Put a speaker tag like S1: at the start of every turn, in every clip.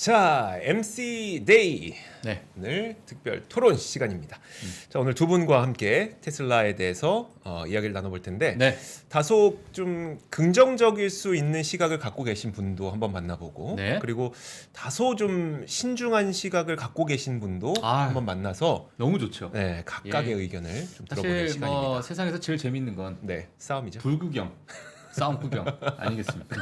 S1: 자, MC 데이
S2: 네.
S1: 오늘 특별 토론 시간입니다. 자, 오늘 두 분과 함께 테슬라에 대해서 이야기를 나눠볼 텐데
S2: 네.
S1: 다소 좀 긍정적일 수 있는 시각을 갖고 계신 분도 한번 만나보고
S2: 네.
S1: 그리고 다소 좀 신중한 시각을 갖고 계신 분도 한번 만나서
S2: 너무 좋죠.
S1: 네, 각각의
S2: 예.
S1: 의견을 좀 들어보는
S2: 사실
S1: 시간입니다.
S2: 뭐 세상에서 제일 재밌는 건
S1: 네, 싸움이죠.
S2: 불구경, 싸움 구경 아니겠습니까?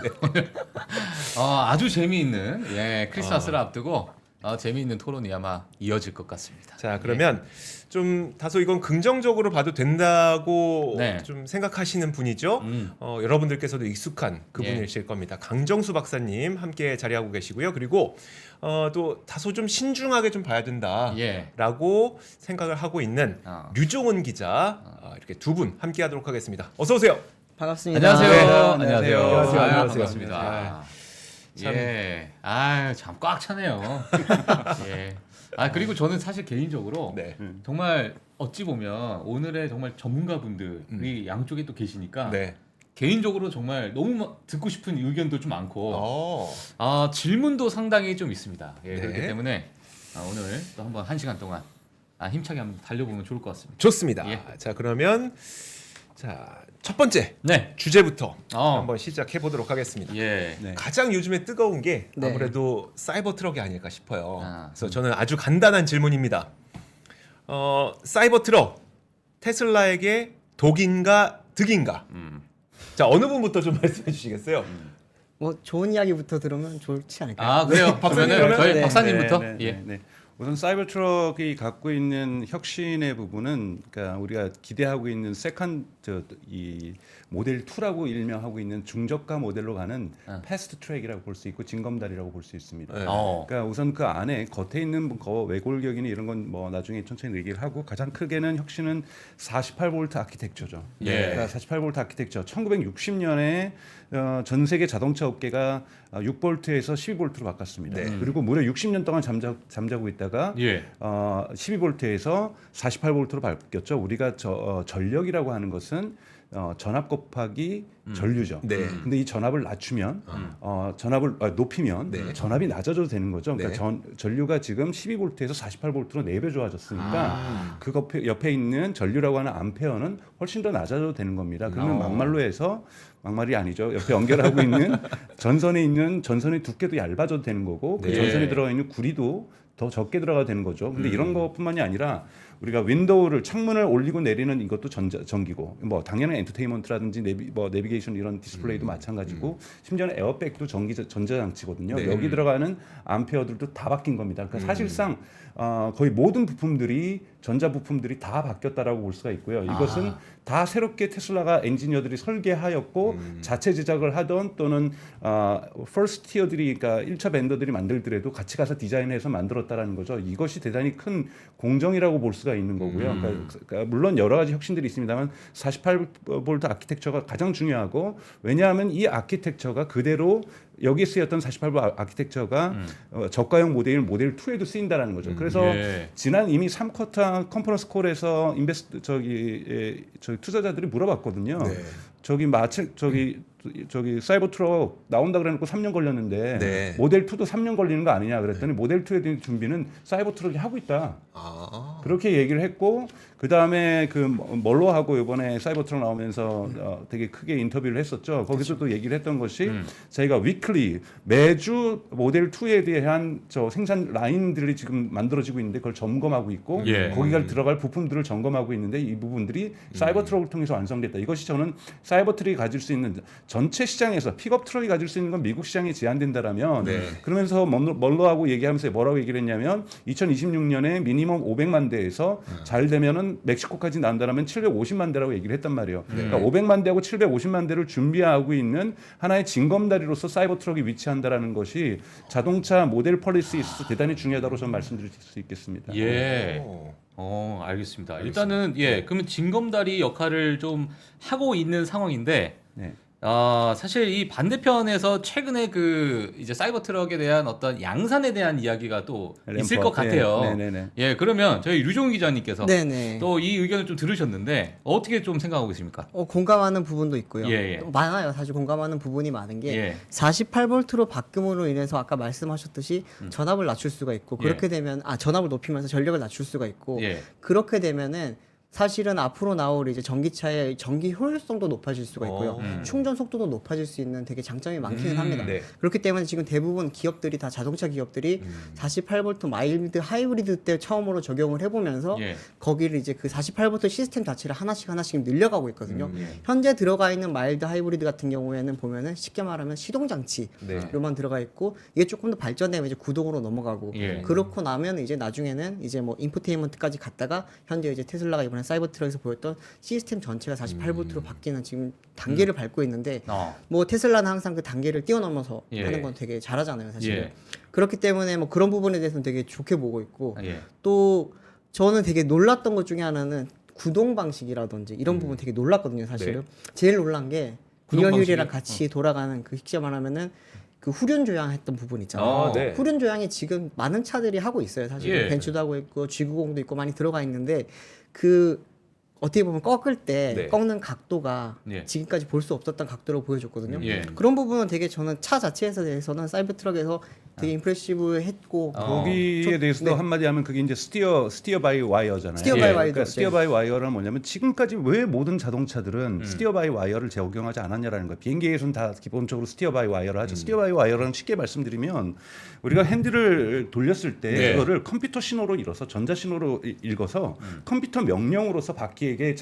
S2: 아주 재미있는 크리스마스를 앞두고 재미있는 토론이 아마 이어질 것 같습니다.
S1: 자, 그러면 좀 다소 이건 긍정적으로 봐도 된다고
S2: 네.
S1: 좀 생각하시는 분이죠. 여러분들께서도 익숙한 그분이실 겁니다. 강정수 박사님 함께 자리하고 계시고요. 그리고 또 다소 좀 신중하게 좀 봐야 된다라고 생각을 하고 있는 류종은 기자 이렇게 두 분 함께 하도록 하겠습니다. 어서 오세요.
S3: 반갑습니다.
S2: 안녕하세요.
S1: 네.
S2: 안녕하세요.
S1: 안녕하세요.
S2: 아유,
S1: 안녕하세요.
S2: 반갑습니다.
S1: 참.
S2: 예. 참 꽉 차네요. 예. 그리고 저는 사실 개인적으로
S1: 네.
S2: 정말 어찌 보면 오늘의 정말 전문가분들이 양쪽에 또 계시니까
S1: 네.
S2: 개인적으로 정말 너무 듣고 싶은 의견도 좀 많고
S1: 어.
S2: 질문도 상당히 좀 있습니다. 예,
S1: 네.
S2: 그렇기 때문에 오늘 또 한번 1시간 동안 힘차게 한번 달려보면 좋을 것 같습니다.
S1: 좋습니다.
S2: 예.
S1: 자, 그러면 첫 번째
S2: 네.
S1: 주제부터
S2: 어.
S1: 한번 시작해 보도록 하겠습니다.
S2: 예.
S3: 네.
S1: 가장 요즘에 뜨거운 게
S3: 네.
S1: 아무래도 사이버 트럭이 아닐까 싶어요.
S2: 아.
S1: 그래서 저는 아주 간단한 질문입니다. 사이버 트럭 테슬라에게 독인가 득인가? 자, 어느 분부터 좀 말씀해 주시겠어요?
S3: 뭐 좋은 이야기부터 들으면 좋지 않을까요?
S2: 그래요.
S1: 박사님,
S2: 그러면 저희
S3: 네.
S2: 박사님부터.
S4: 네. 우선 사이버 트럭이 갖고 있는 혁신의 부분은 그러니까 우리가 기대하고 있는 이 모델 2라고 일명하고 있는 중저가 모델로 가는 패스트 트랙이라고 볼 수 있고 징검다리라고 볼 수 있습니다.
S1: 네.
S4: 그러니까 우선 그 안에 겉에 있는 외골격이나 이런 건 뭐 나중에 천천히 얘기를 하고 가장 크게는 혁신은 48V 아키텍처죠.
S2: 예.
S4: 그러니까 48V 아키텍처 1960년에 전 세계 자동차 업계가 6V에서 12V로 바꿨습니다.
S1: 네.
S4: 그리고 무려 60년 동안 잠자고 있다가
S2: 예.
S4: 12V에서 48V로 바뀌었죠. 우리가 전력이라고 하는 것은 전압 곱하기 전류죠.
S1: 네.
S4: 근데 이 전압을 낮추면 전압을 높이면
S1: 네.
S4: 전압이 낮아져도 되는 거죠. 그러니까
S1: 네.
S4: 전류가 지금 12V에서 48V로 4배 좋아졌으니까 그 옆에 있는 전류라고 하는 암페어는 훨씬 더 낮아져도 되는 겁니다. 그러면 막말로 해서 막말이 아니죠. 옆에 연결하고 있는 전선의 두께도 얇아져도 되는 거고 그
S1: 네.
S4: 전선에 들어가 있는 구리도 더 적게 들어가야 되는 거죠. 근데 이런 것뿐만이 아니라 우리가 창문을 올리고 내리는 이것도 전기고 뭐 당연히 엔터테인먼트라든지 내비게이션 이런 디스플레이도 마찬가지고 심지어는 에어백도 전자장치거든요.
S1: 네.
S4: 여기 들어가는 암페어들도 다 바뀐 겁니다. 그러니까 사실상 거의 모든 부품들이 전자 부품들이 다 바뀌었다라고 볼 수가 있고요. 이것은 다 새롭게 테슬라가 엔지니어들이 설계하였고 자체 제작을 하던 또는 퍼스트 티어들이 그러니까 1차 벤더들이 만들더라도 같이 가서 디자인해서 만들었다라는 거죠. 이것이 대단히 큰 공정이라고 볼 수가 있는 거고요. 그러니까 물론 여러 가지 혁신들이 있습니다만 48V 아키텍처가 가장 중요하고 왜냐하면 이 아키텍처가 그대로 여기에 쓰였던 48V 아키텍처가 저가형 모델 2에도 쓰인다라는 거죠. 그래서 지난 이미 3쿼터 컨퍼런스 콜에서 투자자들이 물어봤거든요.
S1: 네.
S4: 사이버 트럭 나온다 그래놓고 3년 걸렸는데
S1: 네.
S4: 모델 2도 3년 걸리는 거 아니냐 그랬더니 모델 2에 대한 준비는 사이버 트럭이 하고 있다. 그렇게 얘기를 했고 그 다음에 뭘로 하고 이번에 사이버 트럭 나오면서 되게 크게 인터뷰를 했었죠. 거기서도 얘기를 했던 것이 저희가 위클리 매주 모델 2에 대한 생산 라인들이 지금 만들어지고 있는데 그걸 점검하고 있고 거기가 들어갈 부품들을 점검하고 있는데 이 부분들이 사이버 트럭을 통해서 완성됐다. 이것이 저는 사이버 트럭이 가질 수 있는 전체 시장에서 픽업 트럭이 가질 수 있는 건 미국 시장에 제한된다라면 그러면서 뭘로 하고 얘기하면서 뭐라고 얘기를 했냐면 2026년에 미니멈 500만 대에서 잘 되면은 멕시코까지 나온다면 750만 대라고 얘기를 했단 말이에요. 그러니까 500만 대하고 750만 대를 준비하고 있는 하나의 징검다리로서 사이버 트럭이 위치한다라는 것이 자동차 모델 폴리시에 있어서 대단히 중요하다고 저는 말씀드릴 수 있겠습니다.
S2: 예. 알겠습니다. 일단은 그러면 징검다리 역할을 좀 하고 있는 상황인데 사실 이 반대편에서 최근에 그 이제 사이버 트럭에 대한 어떤 양산에 대한 이야기가 또 있을 것 같아요.
S4: 네네네.
S2: 예, 그러면 저희 류종희 기자님께서
S3: 네네.
S2: 또 이 의견을 좀 들으셨는데 어떻게 좀 생각하고 계십니까?
S3: 공감하는 부분도 있고요.
S2: 예.
S3: 또 많아요. 사실 공감하는 부분이 많은 게
S2: 예.
S3: 48V로 바꿈으로 인해서 아까 말씀하셨듯이 전압을 낮출 수가 있고 그렇게 되면 전압을 높이면서 전력을 낮출 수가 있고
S2: 예.
S3: 그렇게 되면은 사실은 앞으로 나올 이제 전기차의 전기 효율성도 높아질 수가 있고요. 충전 속도도 높아질 수 있는 되게 장점이 많기는 합니다.
S1: 네.
S3: 그렇기 때문에 지금 대부분 기업들이 다 자동차 기업들이 48V 마일드 하이브리드 때 처음으로 적용을 해보면서
S2: 예.
S3: 거기를 이제 그 48V 시스템 자체를 하나씩 늘려가고 있거든요.
S2: 예.
S3: 현재 들어가 있는 마일드 하이브리드 같은 경우에는 보면은 쉽게 말하면 시동 장치로만 들어가 있고 이게 조금 더 발전되면 이제 구동으로 넘어가고
S2: 예.
S3: 그렇고 나면 이제 나중에는 이제 뭐 인포테인먼트까지 갔다가 현재 이제 테슬라가 이번에 사이버 트럭에서 보였던 시스템 전체가 48V로 바뀌는 지금 단계를 밟고 있는데 뭐 테슬라는 항상 그 단계를 뛰어넘어서
S2: 예.
S3: 하는 건 되게 잘하잖아요, 사실.
S2: 예.
S3: 그렇기 때문에 뭐 그런 부분에 대해서는 되게 좋게 보고 있고
S2: 예.
S3: 또 저는 되게 놀랐던 것 중에 하나는 구동 방식이라든지 이런 부분 되게 놀랐거든요, 사실은. 제일 놀란 게
S2: 구동
S3: 리얼휠이랑
S2: 방식이요?
S3: 같이 돌아가는 그 쉽게 말하면은 그 후륜 조향했던 부분 있잖아요.
S1: 네.
S3: 후륜 조향이 지금 많은 차들이 하고 있어요. 사실
S2: 예.
S3: 벤츠도 하고 있고 G90도 있고 많이 들어가 있는데 그 어떻게 보면 꺾을 때
S1: 네.
S3: 꺾는 각도가
S2: 예.
S3: 지금까지 볼 수 없었던 각도로 보여줬거든요.
S2: 예.
S3: 그런 부분은 되게 저는 차 자체에서 대해서는 사이버 트럭에서 되게 임프레시브했고
S4: 거기에 대해서도
S3: 네.
S4: 한마디 하면 그게 이제 스티어 바이 와이어잖아요.
S3: 스티어 바이 와이어죠.
S4: 그러니까 스티어 바이 와이어는 뭐냐면 지금까지 왜 모든 자동차들은 스티어 바이 와이어를 적용하지 않았냐라는 거예요. 비행기에서는 다 기본적으로 스티어 바이 와이어를 하죠. 스티어 바이 와이어는 쉽게 말씀드리면 우리가 핸들을 돌렸을 때
S2: 네.
S4: 그거를 컴퓨터 신호로 읽어서 전자 신호로 읽어서 컴퓨터 명령으로서 바퀴에게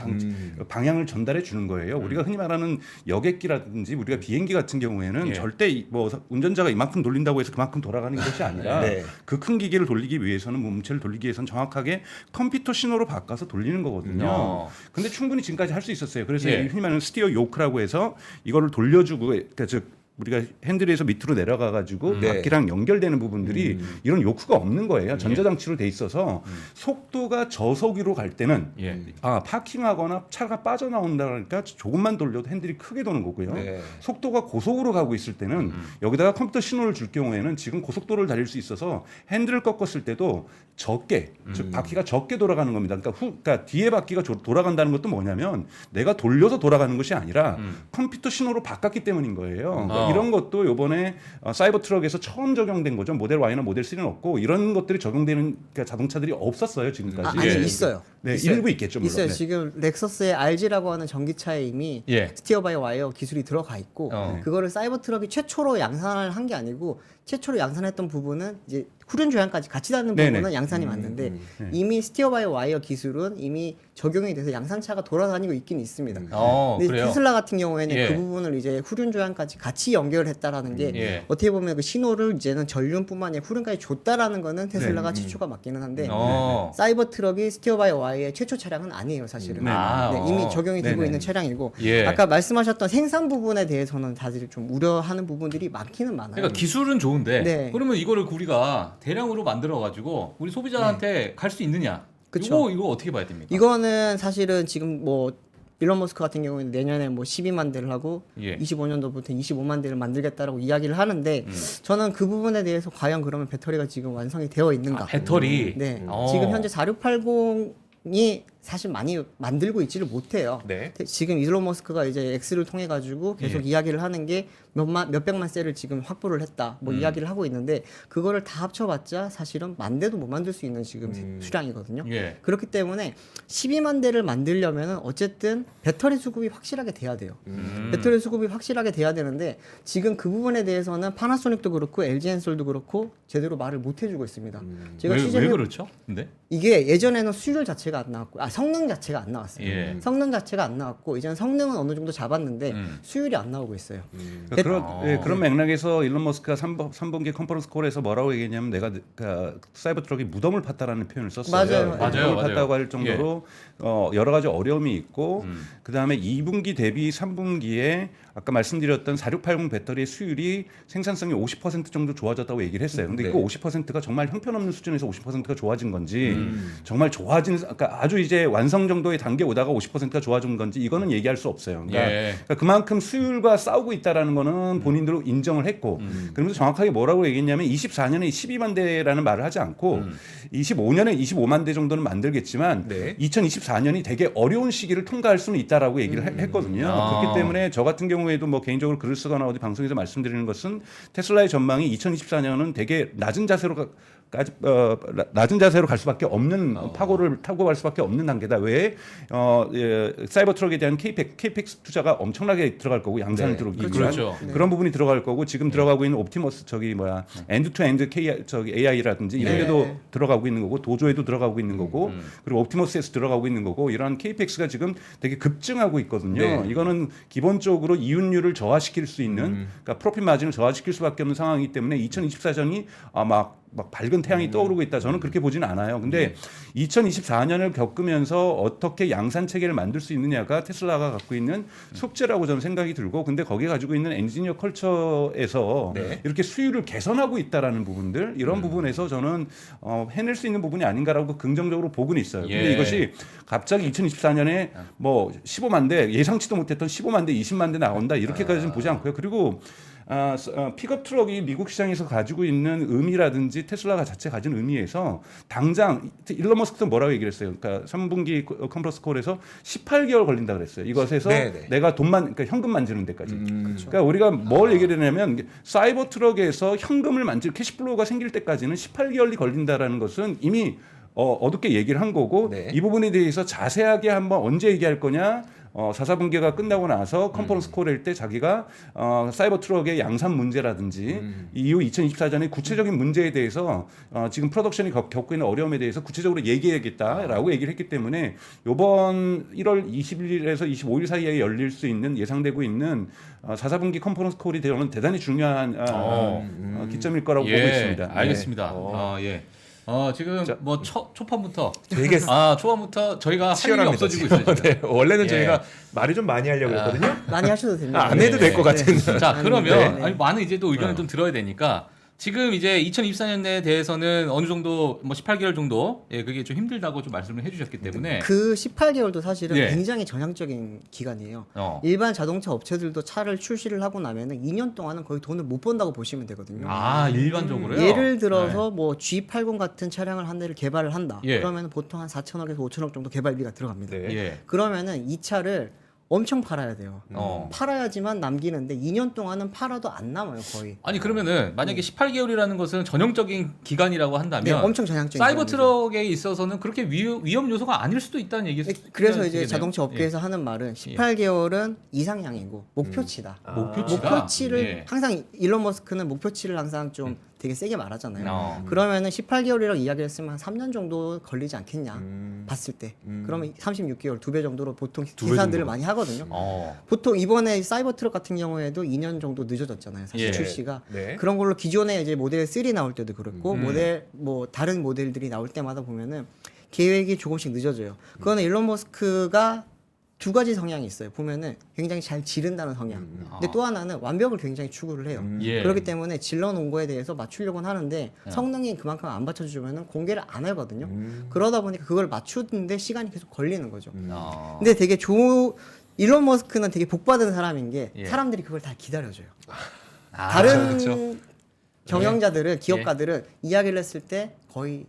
S4: 방향을 전달해 주는 거예요. 우리가 흔히 말하는 여객기라든지 우리가 비행기 같은 경우에는
S2: 예.
S4: 절대 뭐 운전자가 이만큼 돌린다고 해서 그만큼 돌아가는 것이 아니라
S1: 네.
S4: 그 큰 기계를 돌리기 위해서는 몸체를 돌리기 위해서는 정확하게 컴퓨터 신호로 바꿔서 돌리는 거거든요. 근데 충분히 지금까지 할 수 있었어요. 그래서
S2: 예.
S4: 흔히 말하는 스티어 요크라고 해서 이거를 돌려주고 그러니까 즉 우리가 핸들에서 밑으로 내려가 가지고
S1: 네.
S4: 바퀴랑 연결되는 부분들이 이런 요크가 없는 거예요. 전자장치로 돼 있어서 속도가 저속으로 갈 때는
S2: 예.
S4: 파킹하거나 차가 빠져나온다 그러니까 조금만 돌려도 핸들이 크게 도는 거고요.
S1: 네.
S4: 속도가 고속으로 가고 있을 때는 여기다가 컴퓨터 신호를 줄 경우에는 지금 고속도로를 달릴 수 있어서 핸들을 꺾었을 때도 적게 즉 바퀴가 적게 돌아가는 겁니다. 그러니까 뒤에 바퀴가 돌아간다는 것도 뭐냐면 내가 돌려서 돌아가는 것이 아니라 컴퓨터 신호로 바꿨기 때문인 거예요. 그러니까 이런 것도 이번에 사이버 트럭에서 처음 적용된 거죠. 모델 Y나 모델 3는 없고 이런 것들이 적용되는 그러니까 자동차들이 없었어요 지금까지.
S3: 아니
S2: 예.
S3: 있어요.
S4: 네,
S3: 있어요.
S4: 일부 있겠죠. 물론.
S3: 있어요.
S4: 네.
S3: 지금 렉서스의 RG라고 하는 전기차에 이미
S2: 예.
S3: 스티어 바이 와이어 기술이 들어가 있고 그거를 사이버 트럭이 최초로 양산을 한 게 아니고 최초로 양산했던 부분은 이제 후륜 조향까지 같이 닿는
S4: 네네.
S3: 부분은 양산이 맞는데 이미 스티어 바이 와이어 기술은 이미 적용이 돼서 양산차가 돌아다니고 있긴 있습니다. 근데
S2: 그래요.
S3: 테슬라 같은 경우에는
S2: 예.
S3: 그 부분을 이제 후륜 조향까지 같이 연결을 했다라는 게
S2: 예.
S3: 어떻게 보면 그 신호를 이제는 전륜뿐만 아니라 후륜까지 줬다라는 거는 테슬라가 최초가 맞기는 한데 사이버 트럭이 스티어 바이 와이어의 최초 차량은 아니에요, 사실은.
S4: 네.
S3: 이미 적용이 되고
S4: 네네.
S3: 있는 차량이고
S2: 예.
S3: 아까 말씀하셨던 생산 부분에 대해서는 다들 좀 우려하는 부분들이 많기는 많아요.
S2: 그러니까 기술은 좋은데
S3: 네.
S2: 그러면 이거를 우리가 대량으로 만들어 가지고 우리 소비자한테 갈 수 있느냐?
S3: 그쵸.
S2: 이거 어떻게 봐야 됩니까?
S3: 이거는 사실은 지금 뭐 일론 머스크 같은 경우에는 내년에 뭐 12만 대를 하고
S2: 예.
S3: 25년도부터 25만 대를 만들겠다라고 이야기를 하는데 저는 그 부분에 대해서 과연 그러면 배터리가 지금 완성이 되어 있는가?
S2: 배터리.
S3: 네. 지금 현재 4680이 사실 많이 만들고 있지를 못해요.
S1: 네.
S3: 지금 일론 머스크가 이제 X를 통해 가지고 계속 이야기를 하는 게 몇백만 셀을 지금 확보를 했다. 뭐 이야기를 하고 있는데 그거를 다 합쳐봤자 사실은 만 대도 못 만들 수 있는 지금 수량이거든요.
S2: 예.
S3: 그렇기 때문에 12만 대를 만들려면 어쨌든 배터리 수급이 확실하게 돼야 돼요. 배터리 수급이 확실하게 돼야 되는데 지금 그 부분에 대해서는 파나소닉도 그렇고 LG엔솔도 그렇고 제대로 말을 못 해주고 있습니다. 제가
S2: 왜
S3: 취재를
S2: 그렇죠? 근데
S3: 이게 예전에는 수율 자체가 안 나왔고 성능 자체가 안 나왔어요.
S2: 예.
S3: 성능 자체가 안 나왔고 이제는 성능은 어느 정도 잡았는데 수율이 안 나오고 있어요.
S4: 그런 맥락에서 일론 머스크가 3분기 컨퍼런스 콜에서 뭐라고 얘기했냐면 내가 사이버 트럭이 무덤을 팠다라는 표현을 썼어요.
S3: 맞아요.
S4: 무덤을
S2: 맞아요.
S4: 팠다고 할 정도로 여러 가지 어려움이 있고 그다음에 2분기 대비 3분기에 아까 말씀드렸던 4680 배터리의 수율이 생산성이 50% 정도 좋아졌다고 얘기를 했어요. 근데 그 50%가 정말 형편없는 수준에서 50%가 좋아진 건지 정말 좋아진 그러니까 아주 이제 완성 정도의 단계 오다가 50%가 좋아진 건지 이거는 얘기할 수 없어요. 그러니까,
S2: 예.
S4: 그러니까 그만큼 수율과 싸우고 있다라는 거는 본인들도 인정을 했고 그러면서 정확하게 뭐라고 얘기했냐면 24년에 12만 대라는 말을 하지 않고 25년에 25만 대 정도는 만들겠지만
S1: 네.
S4: 2024년이 되게 어려운 시기를 통과할 수는 있다라고 얘기를 했거든요.
S2: 아.
S4: 그렇기 때문에 저 같은 경우에도 뭐 개인적으로 글을 쓰거나 어디 방송에서 말씀드리는 것은 테슬라의 전망이 2024년은 되게 낮은 자세로 갈 수밖에 없는 파고를 타고 갈 수밖에 없는 단계다. 왜 사이버 트럭에 대한 케이펙스 투자가 엄청나게 들어갈 거고 양산을
S1: 네.
S4: 들어오기
S2: 그렇죠.
S4: 그런 부분이 들어갈 거고 지금 들어가고 있는 옵티머스 엔드 투 엔드 AI라든지 이런
S3: 네.
S4: 데도 들어가고 있는 거고 도조에도 들어가고 있는 거고 그리고 옵티머스에서 들어가고 있는 거고 이런 케이펙스가 지금 되게 급증하고 있거든요.
S1: 네.
S4: 이거는 기본적으로 이윤율을 저하시킬 수 있는 그러니까 프로핏 마진을 저하시킬 수밖에 없는 상황이기 때문에 2024년이 막 밝은 태양이 떠오르고 있다. 저는 그렇게 보지는 않아요. 근데 2024년을 겪으면서 어떻게 양산 체계를 만들 수 있느냐가 테슬라가 갖고 있는 숙제라고 저는 생각이 들고, 근데 거기에 가지고 있는 엔지니어 컬처에서
S1: 네.
S4: 이렇게 수율을 개선하고 있다라는 부분들, 이런 부분에서 저는 해낼 수 있는 부분이 아닌가라고 긍정적으로 보고는 있어요. 근데
S2: 예.
S4: 이것이 갑자기 2024년에 뭐 15만 대 예상치도 못했던 15만 대, 20만 대 나온다 이렇게까지는 보지 않고요. 그리고 픽업 트럭이 미국 시장에서 가지고 있는 의미라든지 테슬라가 자체 가진 의미에서 당장 일론 머스크도 뭐라고 얘기를 했어요. 그러니까 3분기 컨퍼런스 콜에서 18개월 걸린다 그랬어요. 이것에서
S1: 네네.
S4: 내가 그러니까 현금 만지는 데까지. 그러니까 우리가 뭘 얘기를 하냐면 사이버 트럭에서 현금을 캐시플로우가 생길 때까지는 18개월이 걸린다라는 것은 이미 어둡게 얘기를 한 거고
S1: 네.
S4: 이 부분에 대해서 자세하게 한번 언제 얘기할 거냐. 4분기가 끝나고 나서 컨퍼런스 콜일 때 자기가 사이버 트럭의 양산 문제라든지 이후 2024년의 구체적인 문제에 대해서 지금 프로덕션이 겪고 있는 어려움에 대해서 구체적으로 얘기해야겠다라고 얘기를 했기 때문에 이번 1월 20일에서 25일 사이에 열릴 수 있는 예상되고 있는 4분기 컨퍼런스 콜이 저는 대단히 중요한 기점일 거라고 보고 있습니다.
S2: 알겠습니다. 예. 지금 뭐 초반부터
S1: 되게
S2: 초반부터 저희가 할 일이
S1: 치열합니다,
S2: 없어지고
S1: 지금.
S2: 있어요. 지금.
S1: 네, 원래는
S2: 예.
S1: 저희가 말을 좀 많이 하려고 했거든요.
S3: 많이 하셔도 됩니다.
S1: 안 해도 될 것 같은.
S2: 자, 그러면
S3: 네.
S2: 아니, 많은 이제 또 의견을 좀 들어야 되니까 지금 이제 2024년에 대해서는 어느 정도 뭐 18개월 정도 그게 좀 힘들다고 좀 말씀을 해주셨기 때문에
S3: 그 18개월도 사실은
S2: 예.
S3: 굉장히 전향적인 기간이에요.
S2: 어.
S3: 일반 자동차 업체들도 차를 출시를 하고 나면은 2년 동안은 거의 돈을 못 번다고 보시면 되거든요.
S2: 일반적으로요.
S3: 예를 들어서 뭐 G80 같은 차량을 한 대를 개발을 한다.
S2: 예.
S3: 그러면 보통 한 4천억에서 5천억 정도 개발비가 들어갑니다.
S1: 네.
S2: 예.
S3: 그러면은 이 차를 엄청 팔아야 돼요.
S2: 어.
S3: 팔아야지만 남기는데 2년 동안은 팔아도 안 남아요, 거의.
S2: 아니 그러면은 만약에 18개월이라는 것은 전형적인 기간이라고 한다면
S3: 네, 엄청 전향적인
S2: 사이버
S3: 기간이죠.
S2: 트럭에 있어서는 그렇게 위험 요소가 아닐 수도 있다는 얘기.
S3: 그래서 이제 자동차 업계에서 하는 말은 18개월은 이상향이고 목표치다.
S2: 목표치다.
S3: 목표치를
S2: 예.
S3: 항상 일론 머스크는 목표치를 항상 좀 되게 세게 말하잖아요.
S2: 어.
S3: 그러면은 18개월이라고 이야기를 했으면 한 3년 정도 걸리지 않겠냐 봤을 때. 그러면 36개월 2배 정도로 보통 계산들을 많이 하거든요. 보통 이번에 사이버 트럭 같은 경우에도 2년 정도 늦어졌잖아요. 사실
S2: 예.
S3: 출시가.
S1: 네.
S3: 그런 걸로 기존에 이제 모델 3 나올 때도 그렇고 뭐 다른 모델들이 나올 때마다 보면은 계획이 조금씩 늦어져요. 그거는 일론 머스크가 두 가지 성향이 있어요. 보면은 굉장히 잘 지른다는 성향. 근데 또 하나는 완벽을 굉장히 추구를 해요.
S2: 예.
S3: 그렇기 때문에 질러 놓은 거에 대해서 맞추려고는 하는데 성능이 그만큼 안 받쳐주면은 공개를 안 하거든요. 그러다 보니까 그걸 맞추는데 시간이 계속 걸리는 거죠. 근데 되게 일론 머스크는 되게 복받은 사람인 게
S2: 예.
S3: 사람들이 그걸 다 기다려줘요.
S2: 아,
S3: 다른
S1: 그렇죠.
S3: 경영자들은 기업가들은 이야기를 했을 때 거의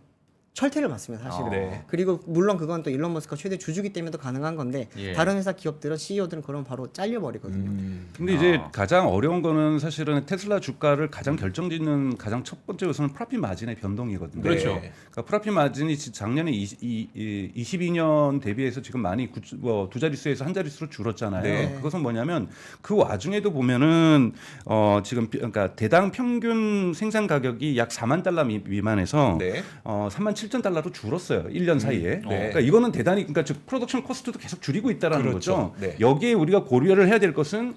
S3: 철퇴를 맞습니다, 사실은.
S1: 네.
S3: 그리고 물론 그건 또 일론 머스크가 최대 주주기 때문에도 가능한 건데
S2: 예.
S3: 다른 회사 기업들은 CEO들은 그럼 바로 잘려버리거든요.
S4: 근데 이제 가장 어려운 거는 사실은 테슬라 주가를 가장 결정짓는 가장 첫 번째 요소는 프로핏 마진의 변동이거든요.
S2: 그렇죠.
S4: 그러니까 프로핏 마진이 작년에 22년 대비해서 지금 많이 두 자릿수에서 한 자릿수로 줄었잖아요.
S1: 네.
S4: 그것은 뭐냐면 그 와중에도 보면은 지금 그러니까 대당 평균 생산 가격이 약 4만 달러 미만에서
S1: 네.
S4: 3만 7천 달러로 줄었어요. 1년 사이에.
S1: 네.
S4: 그러니까 이거는 대단히 그러니까 즉 프로덕션 코스트도 계속 줄이고 있다라는
S1: 그렇죠.
S4: 거죠.
S1: 네.
S4: 여기에 우리가 고려를 해야 될 것은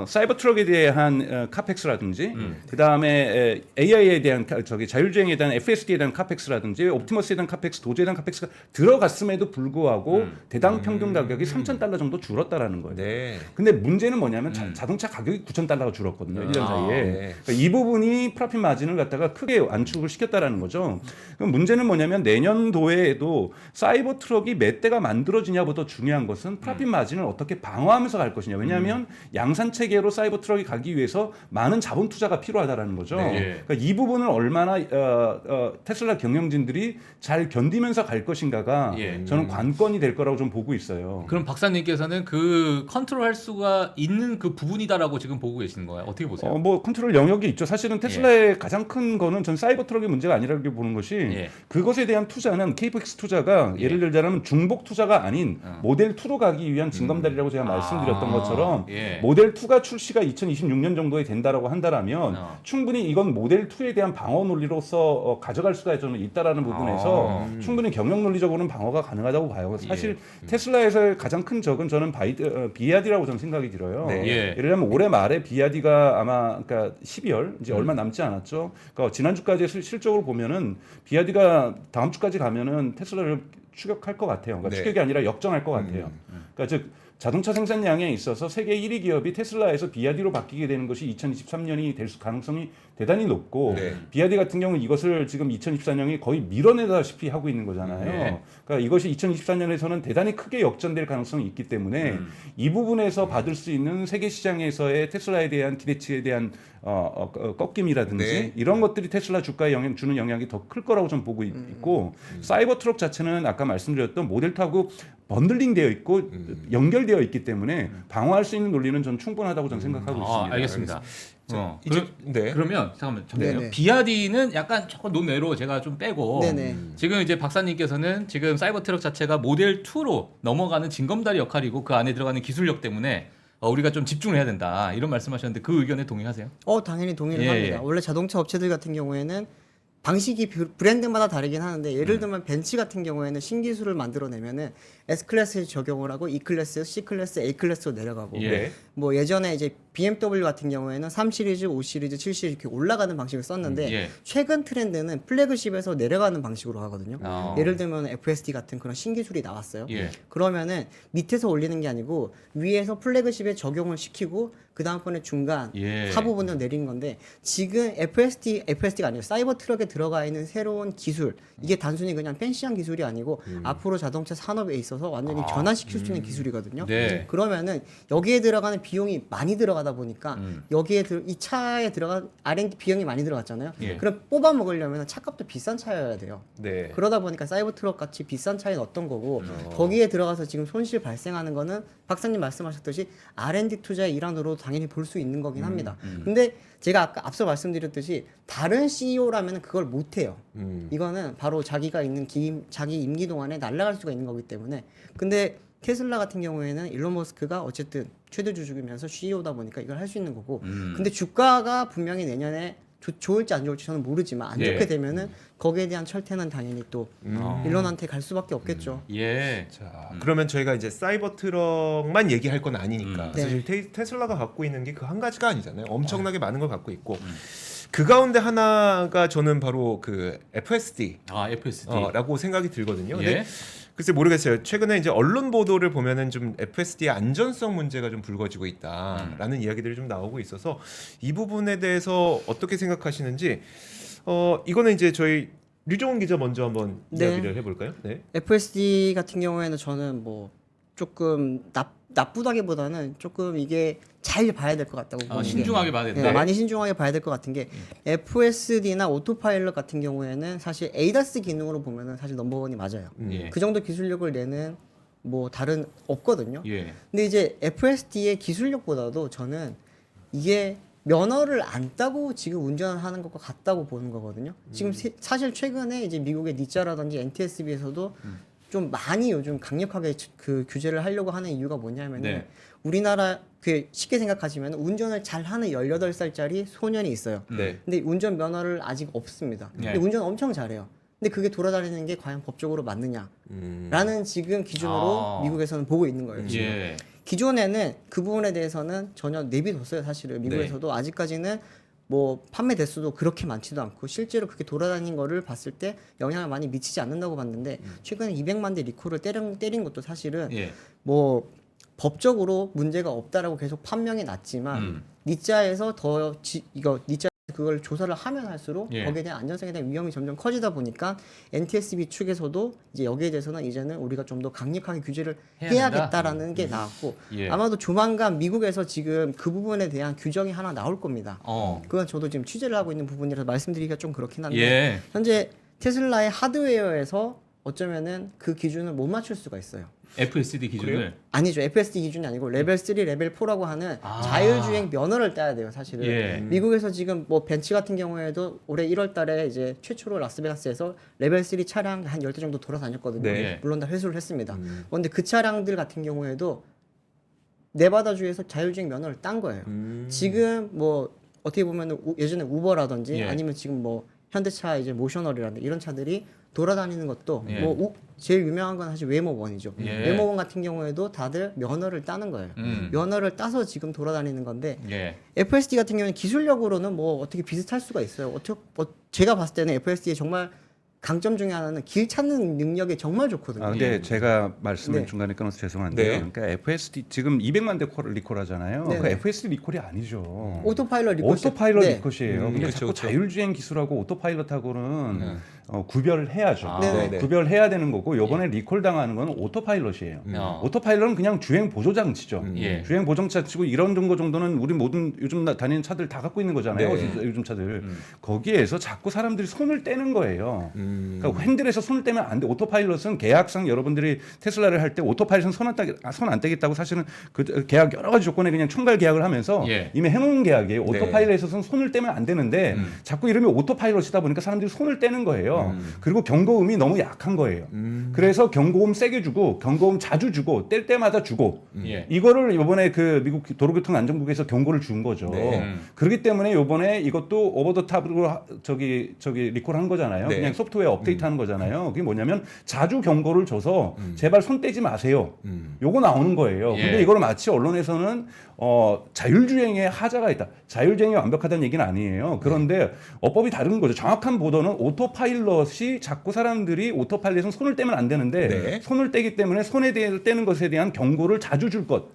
S4: 사이버 트럭에 대한 카펙스라든지 그다음에 AI에 대한 자율주행에 대한 FSD에 대한 카펙스라든지 옵티머스에 대한 카펙스, 도저에 대한 카펙스가 들어갔음에도 불구하고 대당 평균 가격이 3천 달러 정도 줄었다라는 거예요.
S1: 네.
S4: 근데 문제는 뭐냐면 자동차 가격이 9천 달러가 줄었거든요. 1년 사이에.
S1: 네.
S4: 그러니까 이 부분이 프로핏 마진을 갖다가 크게 안축을 시켰다라는 거죠. 그럼 문제는 뭐냐면 뭐냐면 내년도에도 사이버 트럭이 몇 대가 만들어지냐보다 중요한 것은 프라핏 마진을 어떻게 방어하면서 갈 것이냐. 왜냐하면 양산 체계로 사이버 트럭이 가기 위해서 많은 자본 투자가 필요하다라는 거죠.
S2: 네.
S4: 그러니까 이 부분을 얼마나 테슬라 경영진들이 잘 견디면서 갈 것인가가 저는 관건이 될 거라고 좀 보고 있어요.
S2: 그럼 박사님께서는 그 컨트롤할 수가 있는 그 부분이다라고 지금 보고 계시는 거예요? 어떻게 보세요?
S4: 뭐 컨트롤 영역이 있죠. 사실은 테슬라의 가장 큰 거는 전 사이버 트럭의 문제가 아니라고 보는 것이 그것에 대한 투자는 KPX 투자가 예를 들자면 중복 투자가 아닌 모델 2로 가기 위한 징검다리라고 제가 말씀드렸던 것처럼 모델 2가 출시가 2026년 정도에 된다라고 한다라면 충분히 이건 모델 2에 대한 방어 논리로서 가져갈 수가 저는 있다라는 부분에서 충분히 경영 논리적으로는 방어가 가능하다고 봐요. 사실 테슬라에서의 가장 큰 적은 저는 비아디라고 저는 생각이 들어요. 예를 들면 올해 말에 비아디가 아마 그러니까 12월 이제 얼마 남지 않았죠. 그러니까 지난주까지 실적으로 보면은 비아디가 다음 주까지 가면은 테슬라를 추격할 것 같아요. 그러니까 추격이 아니라 역전할 것 같아요. 그러니까 즉 자동차 생산량에 있어서 세계 1위 기업이 테슬라에서 비아디로 바뀌게 되는 것이 2023년이 될 가능성이 대단히 높고 비아디 같은 경우는 이것을 지금 2024년이 거의 밀어내다시피 하고 있는 거잖아요. 그러니까 이것이 2024년에서는 대단히 크게 역전될 가능성이 있기 때문에 이 부분에서 받을 수 있는 세계 시장에서의 테슬라에 대한 기대치에 대한 꺾임이라든지 이런 것들이 테슬라 주가에 주는 영향이 더 클 거라고 좀 보고 있고 사이버 트럭 자체는 아까 말씀드렸던 모델 2하고 번들링 되어 있고 연결되어 있기 때문에 방어할 수 있는 논리는 전 충분하다고 저는 생각하고 있습니다.
S2: 알겠습니다.
S1: 네.
S2: 그러면 잠깐만 잠깐만요.
S3: 네네.
S2: 비아디는 약간 조금 논외로 제가 좀 빼고
S3: 네네.
S2: 지금 이제 박사님께서는 지금 사이버 트럭 자체가 모델 2로 넘어가는 징검다리 역할이고 그 안에 들어가는 기술력 때문에 우리가 좀 집중을 해야 된다 이런 말씀하셨는데 그 의견에 동의하세요?
S3: 당연히 동의를
S2: 예,
S3: 합니다.
S2: 예.
S3: 원래 자동차 업체들 같은 경우에는 방식이 브랜드마다 다르긴 하는데 예를 들면 벤츠 같은 경우에는 신기술을 만들어내면은 S클래스에 적용을 하고 E클래스, C클래스, A클래스로 내려가고 뭐 예전에 이제 BMW 같은 경우에는 3 시리즈, 5 시리즈, 7 시리즈 이렇게 올라가는 방식을 썼는데 최근 트렌드는 플래그십에서 내려가는 방식으로 하거든요. 예를 들면 FSD 같은 그런 신기술이 나왔어요. 그러면은 밑에서 올리는 게 아니고 위에서 플래그십에 적용을 시키고 그 다음번에 중간 하부분으로 내리는 건데 지금 FSD가 아니고 사이버 트럭에 들어가 있는 새로운 기술 이게 단순히 그냥 팬시한 기술이 아니고 앞으로 자동차 산업에 있어서 완전히 변화시킬 수 있는 기술이거든요. 그러면은 여기에 들어가는 비용이 많이 들어가다 보니까 여기에 이 차에 들어간 R&D 비용이 많이 들어갔잖아요. 그럼 뽑아 먹으려면 차값도 비싼 차여야 돼요. 그러다 보니까 사이버 트럭 같이 비싼 차에 넣었던 거고 거기에 들어가서 지금 손실 발생하는 거는 박사님 말씀하셨듯이 R&D 투자의 일환으로 당연히 볼 수 있는 거긴 합니다. 근데 제가 아까 앞서 말씀드렸듯이 다른 CEO라면 그걸 못 해요. 이거는 바로 자기가 있는 자기 임기 동안에 날아갈 수가 있는 거기 때문에. 근데 테슬라 같은 경우에는 일론 머스크가 어쨌든 최대 주주이면서 CEO다 보니까 이걸 할 수 있는 거고. 근데 주가가 분명히 내년에 좋을지 안 좋을지 저는 모르지만 안 좋게 되면은 거기에 대한 철퇴는 당연히 또 일론한테 갈 수밖에 없겠죠.
S1: 자, 그러면 저희가 이제 사이버 트럭만 얘기할 건 아니니까 사실 테슬라가 갖고 있는 게 그 한 가지가 아니잖아요. 엄청나게 많은 걸 갖고 있고 그 가운데 하나가 저는 바로 그 FSD. 라고 생각이 들거든요. 근데 글쎄 모르겠어요. 최근에 이제 언론 보도를 보면은 좀 FSD의 안전성 문제가 좀 불거지고 있다라는 이야기들이 좀 나오고 있어서 이 부분에 대해서 어떻게 생각하시는지 이거는 이제 저희 류정훈 기자 먼저 한번 이야기를 해볼까요?
S3: FSD 같은 경우에는 저는 뭐 조금 나쁘다기보다는 조금 이게 잘 봐야 될 것 같다고 보는
S2: 신중하게 봐야 된다.
S3: 많이 신중하게 봐야 될 것 같은 게 FSD나 오토파일럿 같은 경우에는 사실 ADAS 기능으로 보면은 사실 넘버원이 맞아요. 그 정도 기술력을 내는 뭐 다른 없거든요. 근데 이제 FSD의 기술력보다도 저는 이게 면허를 안 따고 지금 운전하는 것과 같다고 보는 거거든요. 지금 사실 최근에 이제 미국의 니자라든지 NTSB에서도 좀 많이 요즘 강력하게 그 규제를 하려고 하는 이유가 뭐냐면은 우리나라 그 쉽게 생각하시면 운전을 잘하는 18살짜리 소년이 있어요. 근데 운전 면허를 아직 없습니다. 근데 운전 엄청 잘해요. 근데 그게 돌아다니는 게 과연 법적으로 맞느냐라는 지금 기준으로 미국에서는 보고 있는 거예요. 지금. 기존에는 그 부분에 대해서는 전혀 내비뒀어요. 사실은 미국에서도 아직까지는 뭐 판매 대수도 그렇게 많지도 않고 실제로 그렇게 돌아다닌 거를 봤을 때 영향을 많이 미치지 않는다고 봤는데 최근에 200만 대 리콜을 때린 것도 사실은 뭐 법적으로 문제가 없다라고 계속 판명이 났지만 니자에서 이거 니자 그걸 조사를 하면 할수록
S2: 예.
S3: 거기에 대한 안전성에 대한 위험이 점점 커지다 보니까 NTSB 측에서도 이제 여기에 대해서는 이제는 우리가 좀 더 강력하게 규제를 해야겠다라는 게 나왔고
S2: 예.
S3: 아마도 조만간 미국에서 지금 그 부분에 대한 규정이 하나 나올 겁니다. 그건 저도 지금 취재를 하고 있는 부분이라서 말씀드리기가 좀 그렇긴 한데
S2: 예.
S3: 현재 테슬라의 하드웨어에서 어쩌면은 그 기준을 못 맞출 수가 있어요.
S2: FSD 기준을
S1: 그래요?
S3: 아니죠. FSD 기준이 아니고 레벨 3, 레벨 4라고 하는 자율주행 면허를 따야 돼요, 사실은.
S2: 예.
S3: 미국에서 지금 뭐 벤츠 같은 경우에도 올해 1월 달에 이제 최초로 라스베가스에서 레벨 3 차량 한 10대 정도 돌아다녔거든요.
S1: 네.
S3: 물론 다 회수를 했습니다. 그런데 그 차량들 같은 경우에도 네바다주에서 자율주행 면허를 딴 거예요. 지금 뭐 어떻게 보면 예전에 우버라든지
S2: 예.
S3: 아니면 지금 뭐 현대차 이제 모셔널이라든지 이런 차들이 돌아다니는 것도
S2: 예.
S3: 뭐 제일 유명한 건 사실 웨모원이죠.
S2: 예.
S3: 웨모원 같은 경우에도 다들 면허를 따는 거예요. 면허를 따서 지금 돌아다니는 건데
S2: 예.
S3: FSD 같은 경우는 기술력으로는 뭐 어떻게 비슷할 수가 있어요. 제가 봤을 때는 FSD의 정말 강점 중에 하나는 길 찾는 능력이 정말 좋거든요.
S4: 아, 근데 제가 말씀을
S3: 네.
S4: 중간에 끊어서 죄송한데요.
S1: 네.
S4: 그러니까 FSD 지금 200만 대 리콜하잖아요.
S3: 네.
S4: 그 FSD 리콜이 아니죠.
S3: 오토파일럿 리콜
S4: 오토파일럿
S3: 네.
S4: 리콜이에요. 근데
S1: 그쵸,
S4: 자꾸
S1: 그쵸.
S4: 자율주행 기술하고 오토파일럿하고는 구별을 해야죠.
S3: 네,
S1: 네.
S4: 구별해야 되는 거고 이번에 리콜 당하는 건 오토파일럿이에요. 오토파일럿은 그냥 주행 보조 장치죠.
S2: 예.
S4: 주행 보조 장치고 이런 거 정도는 우리 모든 요즘 다니는 차들 다 갖고 있는 거잖아요.
S1: 네.
S4: 요즘 차들. 거기에서 자꾸 사람들이 손을 떼는 거예요. 그러니까 핸들에서 손을 떼면 안 돼. 오토파일럿은 계약상 여러분들이 테슬라를 할 때 오토파일럿은 손 안 떼겠다고 사실은 그 계약 여러 가지 조건에 그냥 총괄 계약을 하면서
S2: 예.
S4: 이미 해놓은 계약이에요.
S1: 네.
S4: 오토파일럿에서는 손을 떼면 안 되는데 자꾸 이름이 오토파일럿이다 보니까 사람들이 손을 떼는 거예요. 그리고 경고음이 너무 약한 거예요. 그래서 경고음 세게 주고 경고음 자주 주고 뗄 때마다 주고
S2: 예.
S4: 이거를 이번에 그 미국 도로교통안전국에서 경고를 준 거죠.
S1: 네.
S4: 그렇기 때문에 이번에 이것도 오버 더 탑으로 저기 리콜한 거잖아요.
S1: 네.
S4: 그냥 소프트웨어 업데이트하는 거잖아요. 그게 뭐냐면 자주 경고를 줘서 제발 손 떼지 마세요. 요거 나오는 거예요.
S2: 예.
S4: 근데 이걸 마치 언론에서는 자율주행에 하자가 있다. 자율주행이 완벽하다는 얘기는 아니에요. 그런데 어법이 다른 거죠. 정확한 보도는 오토파일럿이 자꾸 사람들이 오토파일럿은 손을 떼면 안 되는데
S1: 네.
S4: 손을 떼기 때문에 손에 떼는 것에 대한 경고를 자주 줄 것.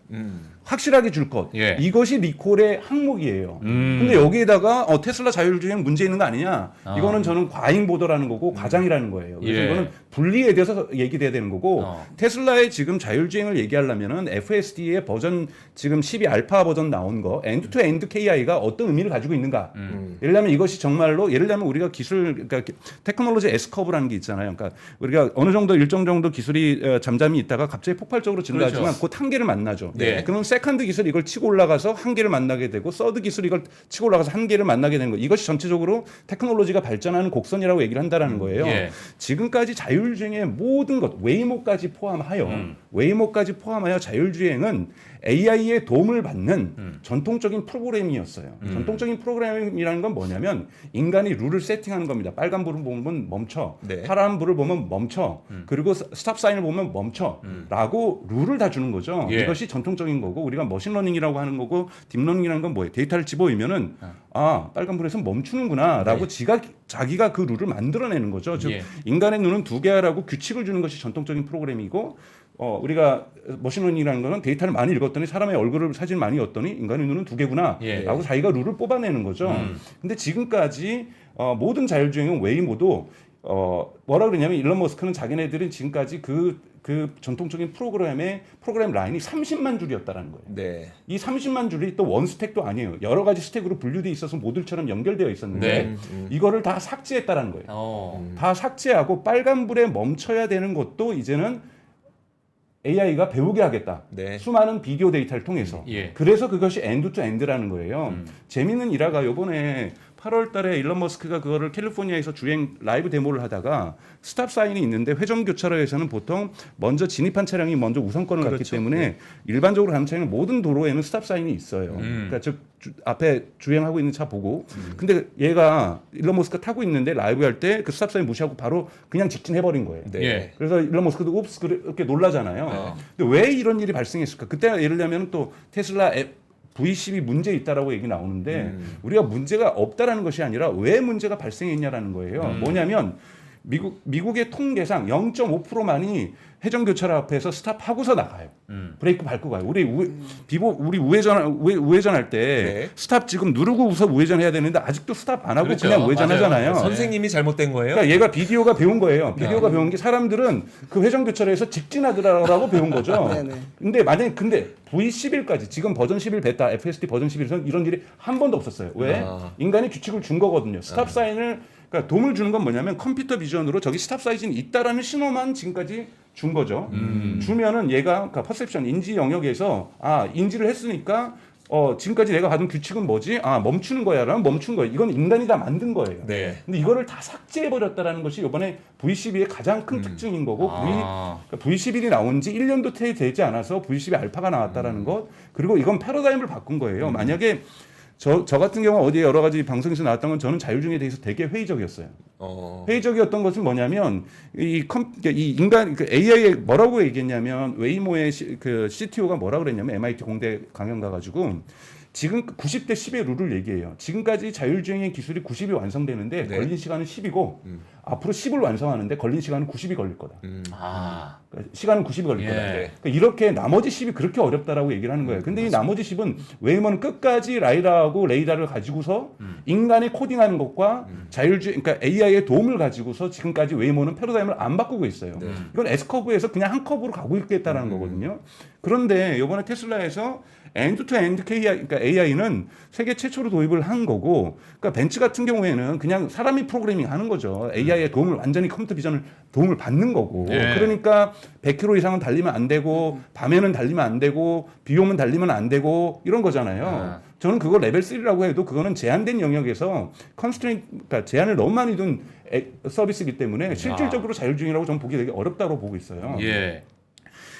S4: 확실하게 줄 것.
S2: 예.
S4: 이것이 리콜의 항목이에요. 근데 여기에다가 테슬라 자율주행 문제 있는 거 아니냐? 이거는 저는 과잉 보도라는 거고 과장이라는 거예요. 그래서
S2: 예.
S4: 이거는 분리에 대해서 얘기돼야 되는 거고 테슬라의 지금 자율주행을 얘기하려면은 FSD의 버전 지금 12 알파 버전 나온 거 엔드 투 엔드 KI가 어떤 의미를 가지고 있는가? 예를 들면 이것이 정말로 예를 들면 우리가 기술 그러니까 테크놀로지 S 커브라는 게 있잖아요. 그러니까 우리가 어느 정도 일정 정도 기술이 잠잠히 있다가 갑자기 폭발적으로 증가하지만
S2: 그렇죠.
S4: 곧 한계를 만나죠.
S2: 네.
S4: 그러면 세컨드 기술 이걸 치고 올라가서 한계를 만나게 되고 서드 기술 이걸 치고 올라가서 한계를 만나게 되는 거. 이것이 전체적으로 테크놀로지가 발전하는 곡선이라고 얘기를 한다는 거예요.
S2: 예.
S4: 지금까지 자율주행의 모든 것 웨이모까지 포함하여 자율주행은 AI의 도움을 받는 전통적인 프로그램이었어요. 전통적인 프로그램이라는 건 뭐냐면 인간이 룰을 세팅하는 겁니다. 빨간 불을 보면 멈춰,
S1: 네.
S4: 파란 불을 보면 멈춰, 그리고 스탑 사인을 보면 멈춰라고 룰을 다 주는 거죠.
S2: 예.
S4: 이것이 전통적인 거고 우리가 머신러닝이라고 하는 거고 딥러닝이라는 건 뭐예요? 데이터를 집어오면은 빨간 불에서 멈추는구나라고 자기가 그 룰을 만들어내는 거죠. 즉
S2: 예.
S4: 인간의 눈은 두 개라고 규칙을 주는 것이 전통적인 프로그램이고 우리가 머신러닝이라는 거는 데이터를 많이 읽었더니 사람의 얼굴을 사진을 많이 읽었더니 인간의 눈은 두 개구나라고
S2: 예.
S4: 자기가 룰을 뽑아내는 거죠. 근데 지금까지 모든 자율주행은 웨이모도 뭐라 그러냐면 일론 머스크는 자기네들은 지금까지 그 전통적인 프로그램 라인이 30만 줄이었다라는 거예요.
S1: 네.
S4: 이 30만 줄이 또 원 스택도 아니에요. 여러 가지 스택으로 분류돼 있어서 모듈처럼 연결되어 있었는데
S2: 네.
S4: 이거를 다 삭제했다라는 거예요. 다 삭제하고 빨간불에 멈춰야 되는 것도 이제는 AI가 배우게 하겠다.
S1: 네.
S4: 수많은 비디오 데이터를 통해서.
S2: 예.
S4: 그래서 그것이 엔드 투 엔드라는 거예요. 재밌는 일화가 이번에 8월 달에 일론 머스크가 그거를 캘리포니아에서 주행 라이브 데모를 하다가 스탑 사인이 있는데 회전 교차로에서는 보통 먼저 진입한 차량이 먼저 우선권을 갖기
S1: 그렇죠.
S4: 때문에
S1: 네.
S4: 일반적으로 가는 차량은 모든 도로에는 스탑 사인이 있어요. 그러니까 즉 앞에 주행하고 있는 차 보고 근데 얘가 일론 머스크가 타고 있는데 라이브 할 때 그 스탑 사인 무시하고 바로 그냥 직진해버린 거예요.
S1: 네.
S2: 예.
S4: 그래서 일론 머스크도 옵스 그렇게 놀라잖아요. 근데 왜 이런 일이 발생했을까? 그때 예를 들면 또 테슬라 V10이 문제 있다라고 얘기 나오는데 우리가 문제가 없다라는 것이 아니라 왜 문제가 발생했냐라는 거예요. 뭐냐면 미국의 통계상 0.5%만이 회전 교차로 앞에서 스탑하고서 나가요. 브레이크 밟고 가요. 우리 우회전할 때
S1: 네.
S4: 스탑 지금 누르고서 우회전해야 되는데 아직도 스탑 안 하고
S2: 그렇죠.
S4: 그냥 우회전하잖아요.
S2: 맞아요.
S1: 선생님이 잘못된 거예요.
S4: 그러니까 얘가 비디오가 배운 거예요. 비디오가 배운 게 사람들은 그 회전 교차로에서 직진하더라고 배운 거죠.
S3: 네네.
S4: 근데 만약에 V11까지 지금 버전 11 베타 FSD 버전 11에서는 이런 일이 한 번도 없었어요. 왜? 인간이 규칙을 준 거거든요. 스탑 사인을 그러니까 도움을 주는 건 뭐냐면 컴퓨터 비전으로 저기 스탑 사인이 있다라는 신호만 지금까지 준 거죠. 주면은 얘가 그러니까 퍼셉션 인지 영역에서 인지를 했으니까 지금까지 내가 가진 규칙은 뭐지? 멈추는 거야라면 멈춘 거예요. 이건 인간이 다 만든 거예요.
S1: 네.
S4: 근데 이거를 다 삭제해 버렸다라는 것이 이번에 V12의 가장 큰 특징인 거고 그러니까 V11이 나온 지 1년도 채 되지 않아서 V12 알파가 나왔다라는 것. 그리고 이건 패러다임을 바꾼 거예요. 만약에 저 같은 경우 어디 여러 가지 방송에서 나왔던 건 저는 자율주행에 대해서 되게 회의적이었어요. 회의적이었던 것은 뭐냐면 이 인간 그 AI에 뭐라고 얘기했냐면 웨이모의 그 CTO가 뭐라고 그랬냐면 MIT 공대 강연 가가지고 지금 90대 10의 룰을 얘기해요. 지금까지 자율주행의 기술이 90이 완성되는데
S1: 네.
S4: 걸린 시간은 10이고 앞으로 10을 완성하는데 걸린 시간은 90이 걸릴 거다. 그러니까 시간은 90이 걸릴 거다. 그러니까 이렇게 나머지 10이 그렇게 어렵다라고 얘기를 하는 거예요. 근데 이 나머지 10은 웨이모는 끝까지 라이다하고 레이더를 가지고서 인간이 코딩하는 것과 자율주행, 그러니까 AI의 도움을 가지고서 지금까지 웨이모는 패러다임을 안 바꾸고 있어요. 이건 S커브에서 그냥 한 커브로 가고 있겠다라는 거거든요. 그런데 이번에 테슬라에서 엔드-투-엔드 그러니까 AI는 세계 최초로 도입을 한 거고, 그러니까 벤츠 같은 경우에는 그냥 사람이 프로그래밍 하는 거죠. AI의 도움을 완전히 컴퓨터 비전을 도움을 받는 거고, 그러니까 100km 이상은 달리면 안 되고, 밤에는 달리면 안 되고, 비 오면 달리면 안 되고 이런 거잖아요. 저는 그걸 레벨 3라고 해도 그거는 제한된 영역에서 그러니까 제한을 너무 많이 둔 서비스이기 때문에 실질적으로 자율주행이라고 저는 보기 되게 어렵다고 보고 있어요.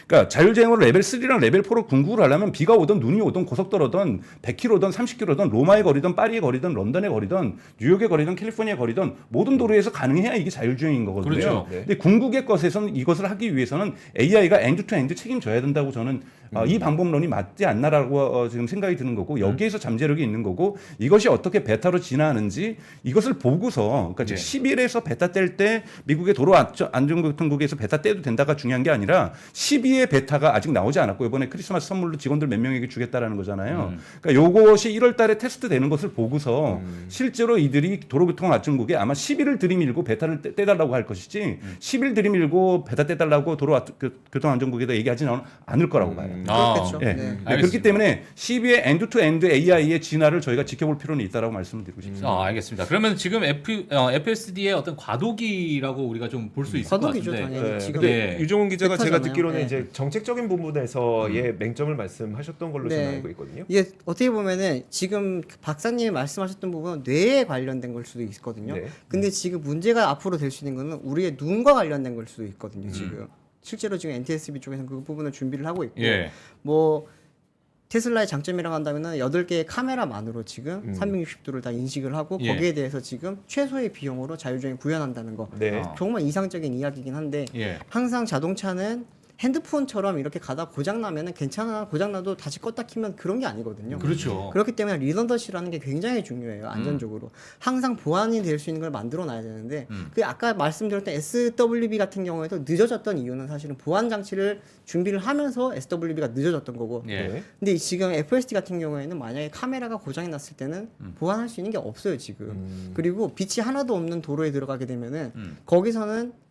S4: 그러니까 자율주행으로 레벨 3랑 레벨 4로 궁극을 하려면 비가 오든 눈이 오든 고속도로든 100km든 30km든 로마에 거리든 파리에 거리든 런던에 거리든 뉴욕에 거리든 캘리포니아에 거리든 모든 도로에서 가능해야 이게 자율주행인 거거든요.
S2: 그렇죠.
S4: 근데 궁극의 것에서는 이것을 하기 위해서는 AI가 엔드-투-엔드 책임져야 된다고 저는 이 방법론이 맞지 않나라고 지금 생각이 드는 거고 여기에서 잠재력이 있는 거고 이것이 어떻게 베타로 진화하는지 이것을 보고서 그러니까 11에서 베타 뗄 때 미국의 도로 안전교통국에서 베타 떼도 된다가 중요한 게 아니라 12의 베타가 아직 나오지 않았고 이번에 크리스마스 선물로 직원들 몇 명에게 주겠다라는 거잖아요. 그러니까 요것이 1월 달에 테스트 되는 것을 보고서 실제로 이들이 도로교통안전국에 아마 11을 들이밀고 베타를 떼달라고 할 것이지 10일 들이밀고 베타 떼달라고 도로교통안전국에다 얘기하지는 않을 거라고 봐요.
S3: 그렇겠죠.
S4: 예.
S3: 네.
S4: 그렇기 때문에 12의 엔드-투-엔드 AI의 진화를 저희가 지켜볼 필요는 있다라고 말씀드리고 싶습니다.
S2: 알겠습니다. 그러면 지금 FSD의 어떤 과도기라고 우리가 좀 볼 수 있을 것
S3: 과도기죠,
S2: 같은데.
S3: 당연히.
S1: 네.
S3: 지금
S1: 근데 유종훈 기자가 제가
S3: 베타잖아요.
S1: 듣기로는
S3: 네.
S1: 이제 정책적인 부분에서의 맹점을 말씀하셨던 걸로 저는 알고 있거든요.
S3: 이게 어떻게 보면은 지금 박사님이 말씀하셨던 부분은 뇌에 관련된 걸 수도 있거든요.
S1: 네.
S3: 근데 지금 문제가 앞으로 될 수 있는 거는 우리의 눈과 관련된 걸 수도 있거든요. 지금 실제로 지금 NTSB 쪽에서는 그 부분을 준비를 하고 있고 뭐 테슬라의 장점이라고 한다면은 8개의 카메라만으로 지금 360도를 다 인식을 하고 거기에 대해서 지금 최소의 비용으로 자율주행 구현한다는 거.
S1: 네.
S3: 정말 이상적인 이야기긴 한데 항상 자동차는 핸드폰처럼 이렇게 가다 고장 나면은 괜찮아, 고장 나도 다시 껐다 키면 그런 게 아니거든요.
S2: 그렇죠.
S3: 그렇기 때문에 리던던시라는 게 굉장히 중요해요. 안전적으로 항상 보완이 될 수 있는 걸 만들어 놔야 되는데 그 아까 말씀드렸던 SWB 같은 경우에도 늦어졌던 이유는 사실은 보완 장치를 준비를 하면서 SWB가 늦어졌던 거고. 근데 지금 FSD 같은 경우에는 만약에 카메라가 고장이 났을 때는 보완할 수 있는 게 없어요 지금. 그리고 빛이 하나도 없는 도로에 들어가게 되면은 거기서는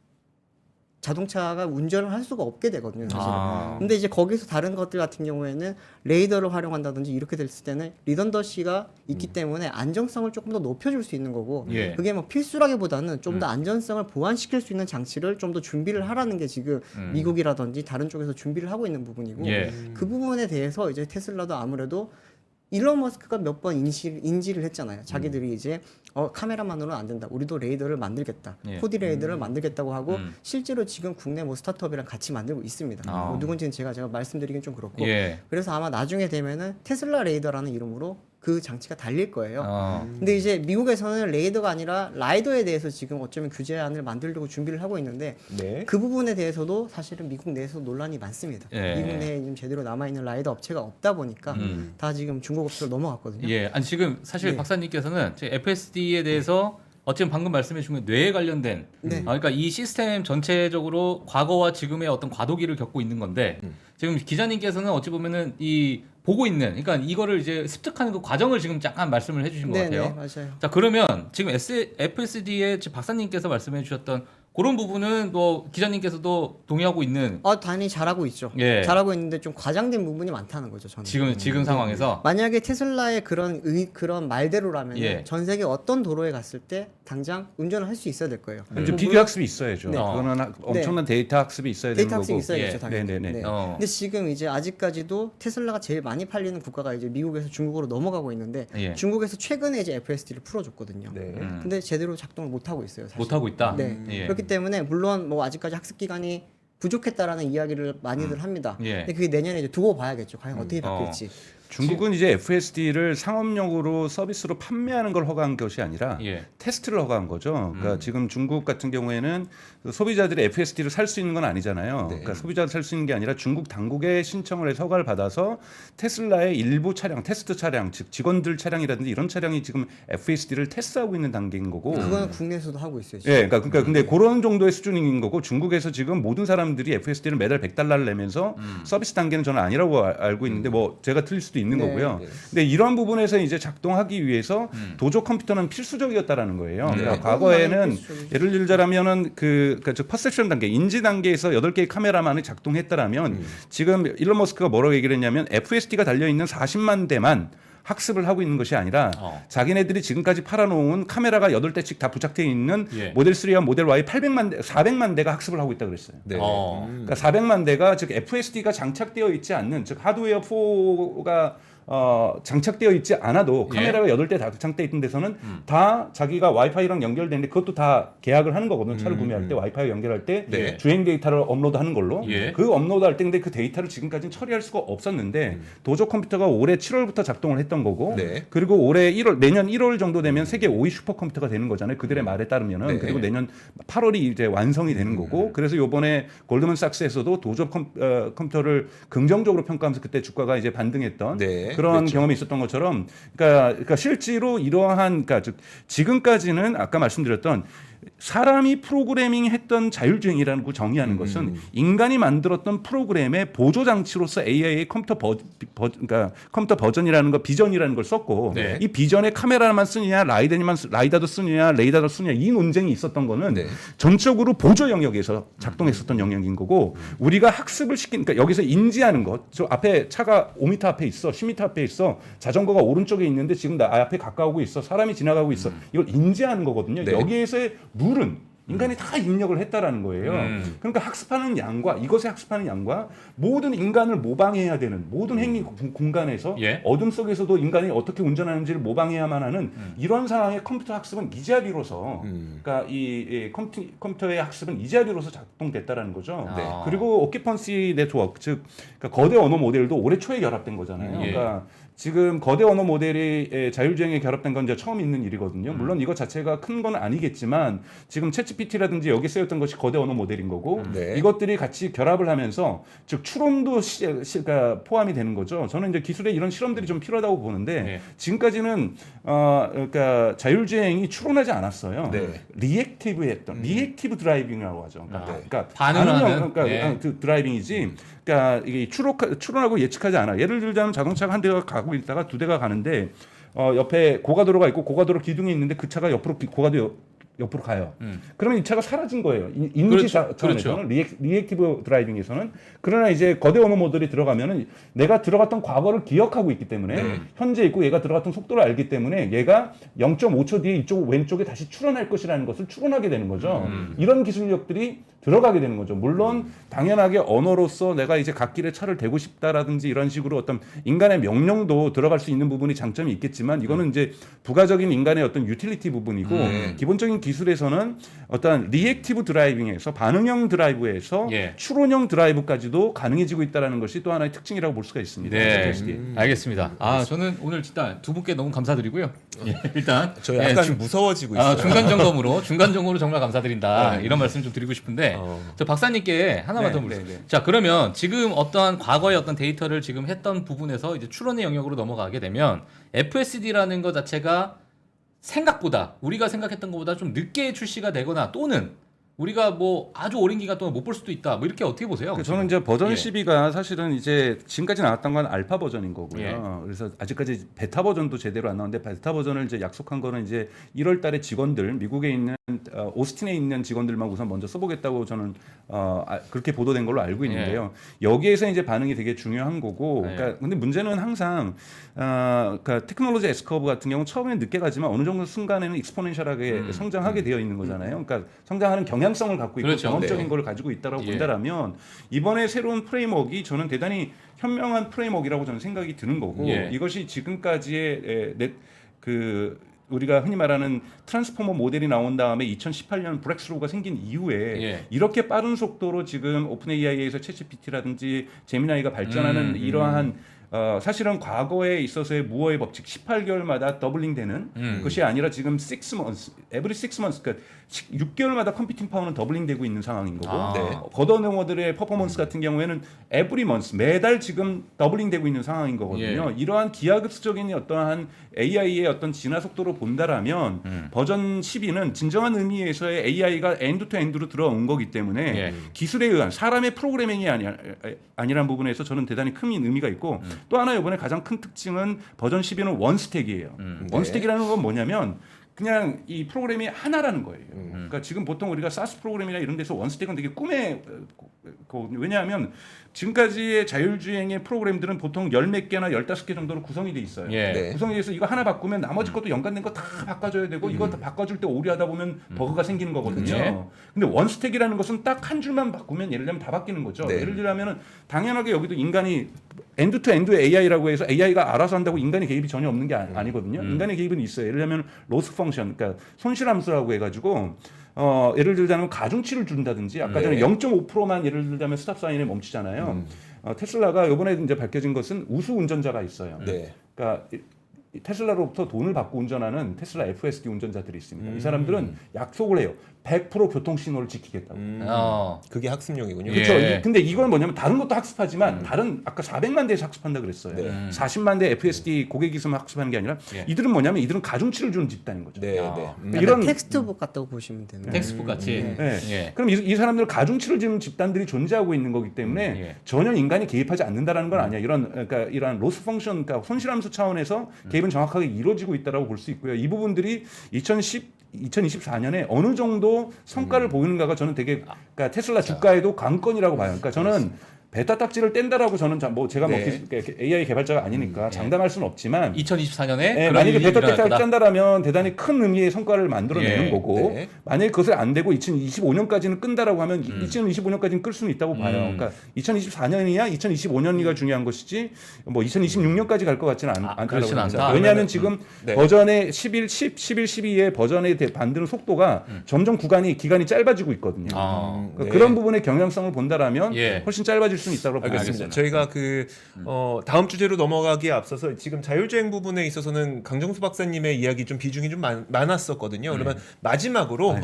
S3: 자동차가 운전을 할 수가 없게 되거든요, 사실은. 근데 이제 거기서 다른 것들 같은 경우에는 레이더를 활용한다든지 이렇게 됐을 때는 리던더시가 있기 때문에 안정성을 조금 더 높여줄 수 있는 거고, 그게 뭐 필수라기보다는 좀 더 안전성을 보완시킬 수 있는 장치를 좀 더 준비를 하라는 게 지금 미국이라든지 다른 쪽에서 준비를 하고 있는 부분이고, 그 부분에 대해서 이제 테슬라도 아무래도 일론 머스크가 몇 번 인지를 했잖아요. 자기들이 이제 카메라만으로는 안 된다. 우리도 레이더를 만들겠다. 4D 레이더를 만들겠다고 하고 실제로 지금 국내 뭐 스타트업이랑 같이 만들고 있습니다. 뭐 누군지는 제가 말씀드리긴 좀 그렇고. 그래서 아마 나중에 되면은 테슬라 레이더라는 이름으로 그 장치가 달릴 거예요. 근데 이제 미국에서는 레이더가 아니라 라이더에 대해서 지금 어쩌면 규제안을 만들려고 준비를 하고 있는데 그 부분에 대해서도 사실은 미국 내에서 논란이 많습니다. 미국 내에 지금 제대로 남아있는 라이더 업체가 없다 보니까 다 지금 중국 업체로 넘어갔거든요.
S2: 아니 지금 사실 박사님께서는 FSD에 대해서 어쨌든 방금 말씀해 주신 뇌에 관련된
S3: 네.
S2: 그러니까 이 시스템 전체적으로 과거와 지금의 어떤 과도기를 겪고 있는 건데 지금 기자님께서는 어찌 보면은 이 보고 있는 그러니까 이거를 이제 습득하는 그 과정을 지금 잠깐 말씀을 해주신 것
S3: 네,
S2: 같아요.
S3: 네, 맞아요.
S2: 자 그러면 지금 FSD의 박사님께서 말씀해 주셨던 그런 부분은 뭐 기자님께서도 동의하고 있는
S3: 당연히 잘하고 있죠.
S2: 예.
S3: 잘하고 있는데 좀 과장된 부분이 많다는 거죠. 저는.
S2: 지금 상황에서
S3: 만약에 테슬라의 그런 말대로라면
S2: 예.
S3: 전 세계 어떤 도로에 갔을 때 당장 운전을 할 수 있어야 될 거예요.
S4: 이제 비교 학습이 있어야죠.
S3: 네.
S4: 그거는 엄청난 데이터 학습이 있어야 되는
S3: 데이터 학습이
S4: 거고.
S3: 있어야겠죠,
S2: 예.
S3: 당연히.
S4: 네네네.
S3: 네.
S2: 어.
S3: 근데 지금 이제 아직까지도 테슬라가 제일 많이 팔리는 국가가 이제 미국에서 중국으로 넘어가고 있는데
S2: 예.
S3: 중국에서 최근에 이제 FSD를 풀어줬거든요.
S1: 네.
S3: 근데 제대로 작동을 못 하고 있어요. 사실.
S2: 못 하고 있다.
S3: 네.
S2: 예.
S3: 그렇기 때문에 물론 뭐 아직까지 학습 기간이 부족했다라는 이야기를 많이들 합니다.
S2: 예.
S3: 근데 그게 내년에 이제 두고 봐야겠죠. 과연 어떻게 바뀔지.
S4: 중국은 이제 FSD를 상업용으로 서비스로 판매하는 걸 허가한 것이 아니라
S2: 예.
S4: 테스트를 허가한 거죠. 그러니까 지금 중국 같은 경우에는 그 소비자들이 FSD를 살 수 있는 건 아니잖아요.
S1: 네.
S4: 그러니까 소비자가 살 수 있는 게 아니라 중국 당국에 신청을 해서 허가를 받아서 테슬라의 일부 차량, 테스트 차량, 즉 직원들 차량이라든지 이런 차량이 지금 FSD를 테스트하고 있는 단계인 거고.
S3: 그거는 국내에서도 하고 있어요. 지금.
S4: 예, 그러니까 근데 그런 정도의 수준인 거고 중국에서 지금 모든 사람들이 FSD를 매달 100달러를 내면서 서비스 단계는 저는 아니라고 알고 있는데 뭐 제가 틀릴 수도 있는
S3: 네.
S4: 거고요.
S1: 네.
S4: 근데 이런 부분에서 이제 작동하기 위해서 도조 컴퓨터는 필수적이었다라는 거예요.
S1: 네.
S4: 그러니까 과거에는
S3: 필수적이죠.
S4: 예를 들자면은 그러니까 즉 퍼셉션 단계, 인지 단계에서 8개의 카메라만이 작동했다라면 지금 일론 머스크가 뭐라고 얘기를 했냐면 FSD가 달려 있는 40만 대만 학습을 하고 있는 것이 아니라 자기네들이 지금까지 팔아놓은 카메라가 8대씩 다 부착되어 있는
S2: 예.
S4: 모델 3와 모델 Y 400만 대가 학습을 하고 있다고 그랬어요.
S1: 네.
S4: 그러니까 400만 대가 즉 FSD가 장착되어 있지 않는 즉 하드웨어 4가 장착되어 있지 않아도 카메라가 8대 다 장착되어 있는 데서는 다 자기가 와이파이랑 연결되는데 그것도 다 계약을 하는 거거든요. 차를 구매할 때 와이파이 연결할 때
S1: 네.
S4: 주행 데이터를 업로드하는 걸로
S2: 예.
S4: 그 업로드할 때 근데 그 데이터를 지금까지는 처리할 수가 없었는데 도조 컴퓨터가 올해 7월부터 작동을 했던 거고
S1: 네.
S4: 그리고 올해 1월 내년 1월 정도 되면 세계 5위 슈퍼컴퓨터가 되는 거잖아요. 그들의 말에 따르면은
S1: 네.
S4: 그리고 내년 8월이 이제 완성이 되는 거고 그래서 요번에 골드만삭스에서도 도조 컴퓨터를 긍정적으로 평가하면서 그때 주가가 이제 반등했던
S1: 네.
S4: 그런
S1: 그렇죠.
S4: 경험이 있었던 것처럼 그러니까 실제로 이러한 그러니까 즉 지금까지는 아까 말씀드렸던 사람이 프로그래밍 했던 자율주행이라는 걸 정의하는 것은 인간이 만들었던 프로그램의 보조 장치로서 AI의 그러니까 컴퓨터 버전이라는 거 비전이라는 걸 썼고
S2: 네.
S4: 이 비전에 카메라만 쓰느냐 라이다도 쓰느냐 레이더도 쓰느냐 이 논쟁이 있었던 거는
S1: 네.
S4: 전적으로 보조 영역에서 작동했었던 영역인 거고 우리가 학습을 그러니까 여기서 인지하는 것. 저 앞에 차가 5m 앞에 있어, 10m 앞에 있어, 자전거가 오른쪽에 있는데 지금 나 앞에 가까우고 있어, 사람이 지나가고 있어. 이걸 인지하는 거거든요.
S1: 네.
S4: 여기에서의 룰은 인간이 다 입력을 했다라는 거예요. 그러니까 학습하는 양과 이것에 학습하는 양과 모든 인간을 모방해야 되는 모든 행위 공간에서
S2: 예.
S4: 어둠 속에서도 인간이 어떻게 운전하는지를 모방해야만 하는 이런 상황의 컴퓨터 학습은 이제야 비로소 그러니까 이 컴퓨터의 학습은 이제야 비로소 작동됐다라는 거죠.
S2: 네.
S4: 그리고 오키펀시 네트워크 즉 그러니까 거대 언어 모델도 올해 초에 결합된 거잖아요.
S2: 예.
S4: 그러니까 지금 거대 언어 모델이 자율주행에 결합된 건 이제 처음 있는 일이거든요. 물론 이거 자체가 큰 건 아니겠지만 지금 챗GPT라든지 여기 쓰였던 것이 거대 언어 모델인 거고
S1: 네.
S4: 이것들이 같이 결합을 하면서 즉 추론도 그러니까 포함이 되는 거죠. 저는 이제 기술에 이런 실험들이 좀 필요하다고 보는데
S2: 네.
S4: 지금까지는 그러니까 자율주행이 추론하지 않았어요.
S1: 네.
S4: 리액티브 드라이빙이라고 하죠. 그러니까,
S2: 아,
S4: 그러니까
S2: 반응하는?
S4: 그러니까
S2: 네.
S4: 드라이빙이지. 그러니까 이게 추론하고 예측하지 않아. 예를 들자면 자동차가 한 대가 가고 있다가 두 대가 가는데 옆에 고가도로가 있고 고가도로 기둥이 있는데 그 차가 옆으로 고가도 옆으로 가요. 그러면 이 차가 사라진 거예요. 인지 차원에서는 리액티브 드라이빙에서는. 그러나 이제 거대 언어 모델이 들어가면은 내가 들어갔던 과거를 기억하고 있기 때문에 현재 있고 얘가 들어갔던 속도를 알기 때문에 얘가 0.5초 뒤에 이쪽 왼쪽에 다시 추론할 것이라는 것을 추론하게 되는 거죠. 이런 기술력들이 들어가게 되는 거죠. 물론 당연하게 언어로서 내가 이제 갓길에 차를 대고 싶다라든지 이런 식으로 어떤 인간의 명령도 들어갈 수 있는 부분이 장점이 있겠지만 이거는 이제 부가적인 인간의 어떤 유틸리티 부분이고 기본적인 기술에서는 어떤 리액티브 드라이빙에서 반응형 드라이브에서
S2: 예.
S4: 추론형 드라이브까지도 가능해지고 있다는 것이 또 하나의 특징이라고 볼 수가 있습니다.
S2: 네,
S4: FSD.
S2: 알겠습니다. 저는 오늘 진짜 두 분께 너무 감사드리고요. 예, 일단
S1: 저 약간
S2: 예,
S1: 무서워지고 있어요.
S2: 중간 점검으로 정말 감사드린다. 이런 말씀 좀 드리고 싶은데 저 박사님께 하나만 더 물습니다. 자, 그러면 지금 어떠한 과거의 어떤 데이터를 지금 했던 부분에서 이제 추론의 영역으로 넘어가게 되면 FSD라는 것 자체가 생각보다 우리가 생각했던 것보다 좀 늦게 출시가 되거나 또는 우리가 뭐 아주 오랜 기간 동안 못 볼 수도 있다. 뭐 이렇게 어떻게 보세요?
S4: 저는 이제 버전
S2: 예.
S4: 12가 사실은 이제 지금까지 나왔던 건 알파 버전인 거고요.
S2: 예.
S4: 그래서 아직까지 베타 버전도 제대로 안 나왔는데 베타 버전을 이제 약속한 거는 이제 1월달에 직원들 미국에 있는 오스틴에 있는 직원들만 우선 먼저 써보겠다고 저는 그렇게 보도된 걸로 알고 있는데요. 여기에서 이제 반응이 되게 중요한 거고.
S2: 예.
S4: 그러니까 근데 문제는 항상 그러니까 테크놀로지 S커브 같은 경우 처음에 늦게 가지만 어느 정도 순간에는 익스포넨셜하게 성장하게 되어 있는 거잖아요. 그러니까 성장하는 경향성을 갖고 있고
S2: 그렇죠.
S4: 경험적인
S1: 네.
S4: 걸 가지고 있다라고
S2: 예.
S4: 본다라면 이번에 새로운 프레임워크가 저는 대단히 현명한 프레임워크라고 저는 생각이 드는 거고
S2: 예.
S4: 이것이 지금까지의 우리가 흔히 말하는 트랜스포머 모델이 나온 다음에 2018년 브렉스루가 생긴 이후에
S2: 예.
S4: 이렇게 빠른 속도로 지금 오픈 AI에서 챗GPT라든지 제미나이가 발전하는 이러한 사실은 과거에 있어서의 무어의 법칙 18개월마다 더블링되는 것이 아니라 지금 6months, every 6 months, 그러니까 6개월마다 컴퓨팅 파워는 더블링되고 있는 상황인 거고
S2: 아.
S1: 네.
S4: 거더너머들의 퍼포먼스 같은 경우에는 every month, 매달 지금 더블링되고 있는 상황인 거거든요. 이러한 기하급수적인 어떠한 AI의 어떤 진화 속도로 본다라면 버전 12는 진정한 의미에서의 AI가 엔드 투 엔드로 들어온 거기 때문에
S2: 예.
S4: 기술에 의한 사람의 프로그래밍이 아니란 부분에서 저는 대단히 큰 의미가 있고 또 하나 이번에 가장 큰 특징은 버전 12는 원스택이에요. 원스택이라는 건 뭐냐면 그냥 이 프로그램이 하나라는 거예요. 그러니까 지금 보통 우리가 사스 프로그램이나 이런 데서 원스택은 되게 꿈의 왜냐하면 지금까지의 자율주행의 프로그램들은 보통 10몇 개나 15개 정도로 구성이 돼 있어요.
S2: 예.
S1: 네.
S4: 구성이 돼서 이거 하나 바꾸면 나머지 것도 연관된 거 다 바꿔줘야 되고 이거 다 바꿔줄 때 오류하다 보면 버그가 생기는 거거든요.
S2: 그렇죠.
S4: 근데 원스택이라는 것은 딱 한 줄만 바꾸면 예를 들면 다 바뀌는 거죠.
S1: 네.
S4: 예를 들면 당연하게 여기도 인간이 엔드 투 엔드 AI라고 해서 AI가 알아서 한다고 인간의 개입이 전혀 없는 게 아니거든요. 인간의 개입은 있어요. 예를 들면 로스 펑션, 그러니까 손실함수라고 해가지고 예를 들자면 가중치를 준다든지 아까 전에
S1: 네.
S4: 0.5%만 예를 들자면 스탑 사인에 멈추잖아요. 테슬라가 이번에 이제 밝혀진 것은 우수 운전자가 있어요.
S1: 네.
S4: 그러니까 이 테슬라로부터 돈을 받고 운전하는 테슬라 FSD 운전자들이 있습니다. 이 사람들은 약속을 해요. 100% 교통 신호를 지키겠다고.
S1: 그게 학습용이군요.
S2: 예.
S4: 그렇죠. 근데 이건 뭐냐면 다른 것도 학습하지만 다른 아까 400만 대에서 학습한다 그랬어요.
S1: 네.
S4: 40만 대 FSD 고객 있으면 학습하는 게 아니라
S2: 예.
S4: 이들은 뭐냐면 이들은 가중치를 주는 집단인 거죠.
S1: 네,
S2: 아.
S1: 네.
S3: 약간
S4: 이런
S3: 텍스트북 같다고 보시면 되는 거예요.
S2: 텍스북 같이.
S4: 네.
S2: 예.
S4: 그럼 이 사람들 가중치를 주는 집단들이 존재하고 있는 거기 때문에
S2: 예.
S4: 전혀 인간이 개입하지 않는다라는 건 아니야. 그러니까 이러한 로스 펑션, 그러니까 손실함수 차원에서 개입은 정확하게 이루어지고 있다라고 볼 수 있고요. 이 부분들이 2024년에 어느 정도 성과를 보이는가가 저는 되게 그러니까 테슬라 주가에도 관건이라고 봐요. 그러니까 저는 베타 딱지를 뗀다라고 저는 뭐 제가 뭐
S1: 네.
S4: AI 개발자가 아니니까 장담할 수는 없지만
S2: 2024년에
S4: 예, 만약에 베타 딱지를 짠다라면 대단히 큰 의미의 성과를 만들어내는
S2: 예.
S4: 거고
S1: 네.
S4: 만약에 그것을 안 되고 2025년까지는 끈다라고 하면 2025년까지는 끌 수는 있다고 봐요. 그러니까 2024년이야 2025년이가 중요한 것이지 뭐 2026년까지 갈 것 같지는 않다라고
S2: 그렇진
S4: 봅니다.
S2: 않다.
S4: 왜냐하면 지금
S1: 네.
S4: 버전의 11, 10, 11, 12의 버전에 만드는 속도가 점점 기간이 짧아지고 있거든요. 그러니까
S1: 네.
S4: 그런 부분의 경향성을 본다라면
S2: 예.
S4: 훨씬 짧아질 수는 있다고 봅니다.
S1: 알겠습니다. 저희가 다음 주제로 넘어가기에 앞서서 지금 자율주행 부분에 있어서는 강정수 박사님의 이야기 좀 비중이 좀 많았었거든요. 그러면 마지막으로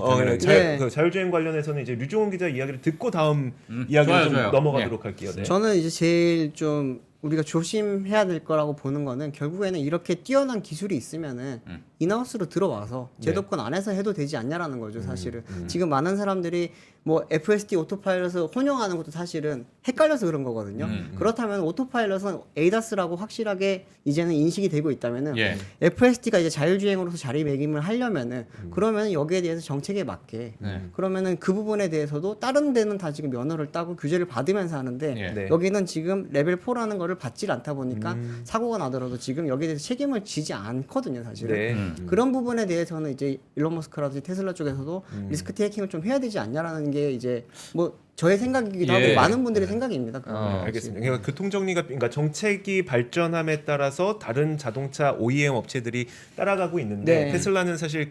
S3: 네.
S1: 그 자율주행 관련해서는 이제 류종훈 기자 이야기를 듣고 다음 이야기로
S2: 좋아요,
S1: 좀
S2: 좋아요.
S1: 넘어가도록 할게요. 네.
S3: 저는 이제 제일 좀 우리가 조심해야 될 거라고 보는 거는 결국에는 이렇게 뛰어난 기술이 있으면은 인하우스로 들어와서 제도권 안에서 해도 되지 않냐라는 거죠, 사실은. 지금 많은 사람들이 뭐 FSD 오토파일럿을 혼용하는 것도 사실은 헷갈려서 그런 거거든요. 그렇다면 오토파일럿은 ADAS라고 확실하게 이제는 인식이 되고 있다면은
S2: 예.
S3: FSD가 이제 자율주행으로서 자리매김을 하려면은 그러면 여기에 대해서 정책에 맞게 그러면은 그 부분에 대해서도 다른 데는 다 지금 면허를 따고 규제를 받으면서 하는데
S2: 예.
S1: 네.
S3: 여기는 지금 레벨 4라는 거를 받질 않다 보니까 사고가 나더라도 지금 여기에 대해서 책임을 지지 않거든요, 사실은.
S1: 네.
S3: 그런 부분에 대해서는 이제 일론 머스크라든지 테슬라 쪽에서도 리스크 테이킹을 좀 해야 되지 않냐라는 게 이제 뭐 저의 생각이기도
S2: 예.
S3: 하고 많은 분들의 생각입니다.
S1: 알겠습니다. 그러니까 교통정리가 그러니까 정책이 발전함에 따라서 다른 자동차 OEM 업체들이 따라가고 있는데
S3: 네.
S1: 테슬라는 사실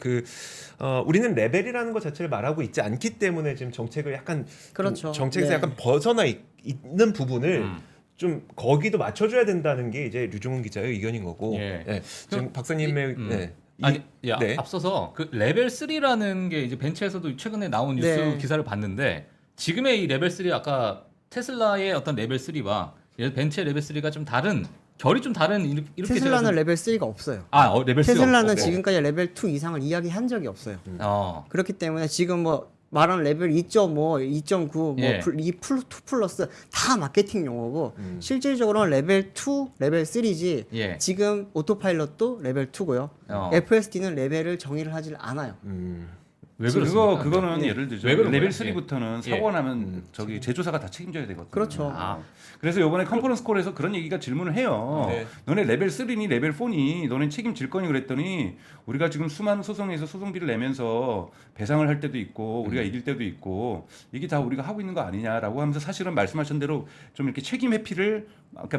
S1: 우리는 레벨이라는 것 자체를 말하고 있지 않기 때문에 지금 정책을 약간
S3: 그렇죠.
S1: 정책에서
S3: 네.
S1: 약간 벗어나 있는 부분을 좀 거기도 맞춰줘야 된다는 게 이제 류종훈 기자의 의견인 거고.
S2: 예.
S1: 네. 지금 박사님의 네.
S2: 아니, 야,
S1: 네.
S2: 앞서서 그 레벨 3라는 게 이제 벤츠에서도 최근에 나온 뉴스
S3: 네.
S2: 기사를 봤는데 지금의 이 레벨 3 아까 테슬라의 어떤 레벨 3와 벤츠의 레벨 3가 좀 다른 결이 좀 다른 이렇게
S3: 테슬라는
S2: 제가
S3: 레벨 3가 없어요.
S2: 레벨 3
S3: 테슬라는 지금까지 레벨 2 이상을 이야기한 적이 없어요. 그렇기 때문에 지금 뭐 말하는 레벨 2.5, 2.9,
S2: 예.
S3: 2 플러스 다 마케팅 용어고 실질적으로는 레벨 2, 레벨 3지.
S2: 예.
S3: 지금 오토파일럿도 레벨 2고요. FSD는 레벨을 정의를 하질 않아요.
S2: 왜 그렇습니까?
S4: 그거는 예를 들죠.
S2: 왜 그런
S4: 레벨
S2: 거예요?
S4: 3부터는 사고가 나면 저기 제조사가 다 책임져야 되거든요.
S3: 그렇죠.
S4: 그래서 이번에 컨퍼런스 콜에서 그런 얘기가 질문을 해요.
S1: 네.
S4: 너네 레벨 3니 레벨 4니 너네 책임질 거니 그랬더니 우리가 지금 수많은 소송에서 소송비를 내면서 배상을 할 때도 있고 우리가 이길 때도 있고 이게 다 우리가 하고 있는 거 아니냐라고 하면서 사실은 말씀하신 대로 좀 이렇게 책임 회피를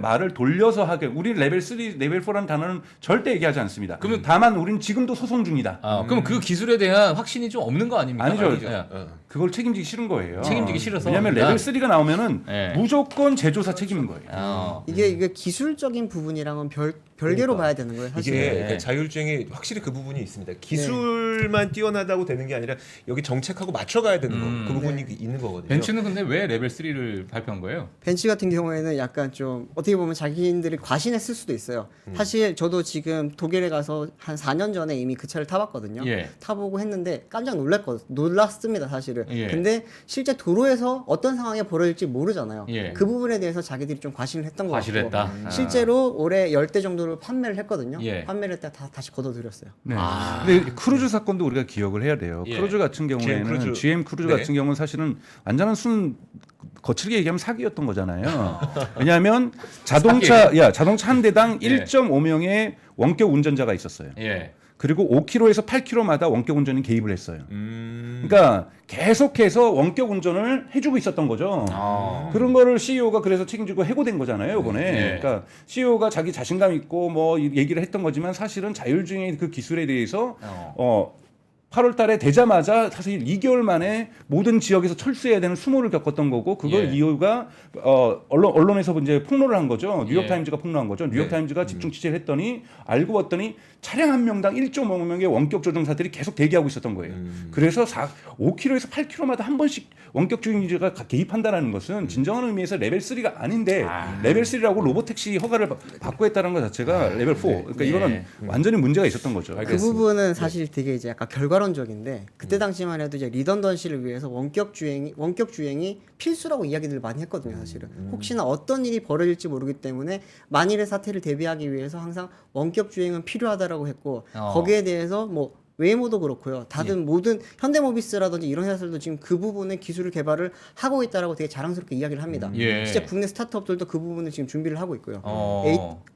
S4: 말을 돌려서 하게 우리는 레벨 3, 레벨 4라는 단어는 절대 얘기하지 않습니다. 그러면 다만 우리는 지금도 소송 중이다.
S2: 그럼 그 기술에 대한 확신이 좀 없는 거 아닙니까?
S4: 아니죠.
S2: 예.
S4: 그걸 책임지기 싫은 거예요.
S2: 책임지기 싫어서.
S4: 왜냐하면 레벨 3가 나오면은
S2: 예.
S4: 무조건 제조사 책임인 거예요.
S3: 이게 기술적인 부분이랑은 별개로 봐야 되는 거예요. 사실.
S1: 이게 그 자율주행이 확실히 그 부분이 있습니다. 기술만 뛰어나다고 되는 게 아니라 여기 정책하고 맞춰가야 되는 거, 그 부분이 있는 거거든요.
S2: 벤츠는 근데 왜 레벨 3를 발표한 거예요?
S3: 벤츠 같은 경우에는 약간 좀 어떻게 보면 자기들이 과신했을 수도 있어요. 사실 저도 지금 독일에 가서 한 4년 전에 이미 그 차를 타봤거든요.
S2: 예.
S3: 타보고 했는데 깜짝 놀랐습니다, 사실은.
S2: 예.
S3: 근데 실제 도로에서 어떤 상황이 벌어질지 모르잖아요.
S2: 예.
S3: 그 부분에 대해서 자기들이 좀 과신을 했던 것 같고.
S2: 과실했다.
S3: 실제로 올해 10대 정도를 판매를 했거든요.
S2: 예.
S3: 판매를 했다가 다시 걷어들였어요.
S4: 네. 근데 크루즈 사건도 우리가 기억을 해야 돼요.
S2: 예.
S4: 크루즈 같은 경우에는 GM 크루즈
S1: 네.
S4: 같은 경우는 사실은 완전한 거칠게 얘기하면 사기였던 거잖아요. 왜냐하면 자동차 한 대당
S2: 예.
S4: 1.5명의 원격 운전자가 있었어요.
S2: 예.
S4: 그리고 5km에서 8km마다 원격 운전이 개입을 했어요. 그러니까 계속해서 원격 운전을 해주고 있었던 거죠. 그런 거를 CEO가 그래서 책임지고 해고된 거잖아요, 이번에.
S2: 네.
S4: 그러니까 CEO가 자기 자신감 있고 뭐 얘기를 했던 거지만 사실은 자율주행의 그 기술에 대해서 8월 달에 되자마자 사실 2개월 만에 모든 지역에서 철수해야 되는 수모를 겪었던 거고 그걸
S2: 예.
S4: 이유가 언론에서 이제 폭로를 한 거죠. 뉴욕
S2: 예.
S4: 타임즈가 폭로한 거죠. 뉴욕
S1: 네.
S4: 타임즈가 집중 취재를 했더니 알고 봤더니 차량 한 명당 1.5명의 원격 조종사들이 계속 대기하고 있었던 거예요. 그래서 5km에서 8km마다 한 번씩 원격 주행자가 개입한다는 것은 진정한 의미에서 레벨 3가 아닌데 레벨 3라고 로보택시 허가를 받고 했다는 것 자체가 레벨 4. 그러니까 이거는 완전히 문제가 있었던 거죠.
S3: 그 부분은 사실 되게 이제 약간 결과론적인데 그때 당시만 해도 이제 리던던시를 위해서 원격 주행이 필수라고 이야기들을 많이 했거든요, 사실은. 혹시나 어떤 일이 벌어질지 모르기 때문에 만일의 사태를 대비하기 위해서 항상 원격 주행은 필요하다라고 했고 거기에 대해서 뭐 웨이모도 그렇고요. 다들 모든 현대모비스라든지 이런 회사들도 지금 그 부분에 기술을 개발을 하고 있다라고 되게 자랑스럽게 이야기를 합니다.
S2: 예.
S3: 진짜 국내 스타트업들도 그 부분을 지금 준비를 하고 있고요.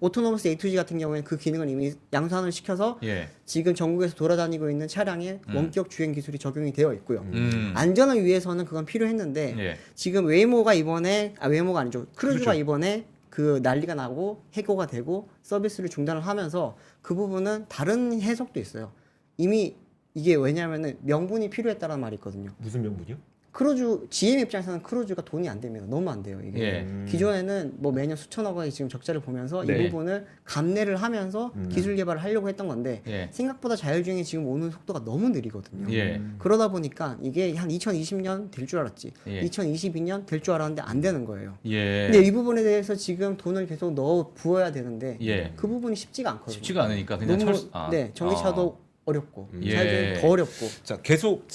S3: 오토노머스 A2G 같은 경우에는 그 기능을 이미 양산을 시켜서
S2: 예.
S3: 지금 전국에서 돌아다니고 있는 차량에 원격 주행 기술이 적용이 되어 있고요. 안전을 위해서는 그건 필요했는데
S2: 예.
S3: 지금 웨이모가 웨이모가 아니죠. 크루즈가
S4: 그렇죠.
S3: 이번에 그 난리가 나고 해고가 되고 서비스를 중단을 하면서 그 부분은 다른 해석도 있어요. 이미 이게 왜냐하면은 명분이 필요했다라는 말이 있거든요.
S1: 무슨 명분이요?
S3: 크루즈 GM 입장에서는 크루즈가 돈이 안 됩니다. 너무 안 돼요 이게.
S2: 예.
S3: 기존에는 뭐 매년 수천억 원의 지금 적자를 보면서
S2: 네.
S3: 이 부분을 감내를 하면서 기술 개발을 하려고 했던 건데
S2: 예.
S3: 생각보다 자율주행이 지금 오는 속도가 너무 느리거든요.
S2: 예.
S3: 그러다 보니까 이게 한 2020년 될 줄 알았지.
S2: 예.
S3: 2022년 될 줄 알았는데 안 되는 거예요.
S2: 예.
S3: 근데 이 부분에 대해서 지금 돈을 계속 넣어 부어야 되는데
S2: 예.
S3: 그 부분이 쉽지가 않거든요.
S2: 쉽지가 않으니까 그냥
S3: 너무
S2: 철수.
S3: 전기차도 어렵고
S2: 예.
S3: 자율주행 더 어렵고.
S1: 자 계속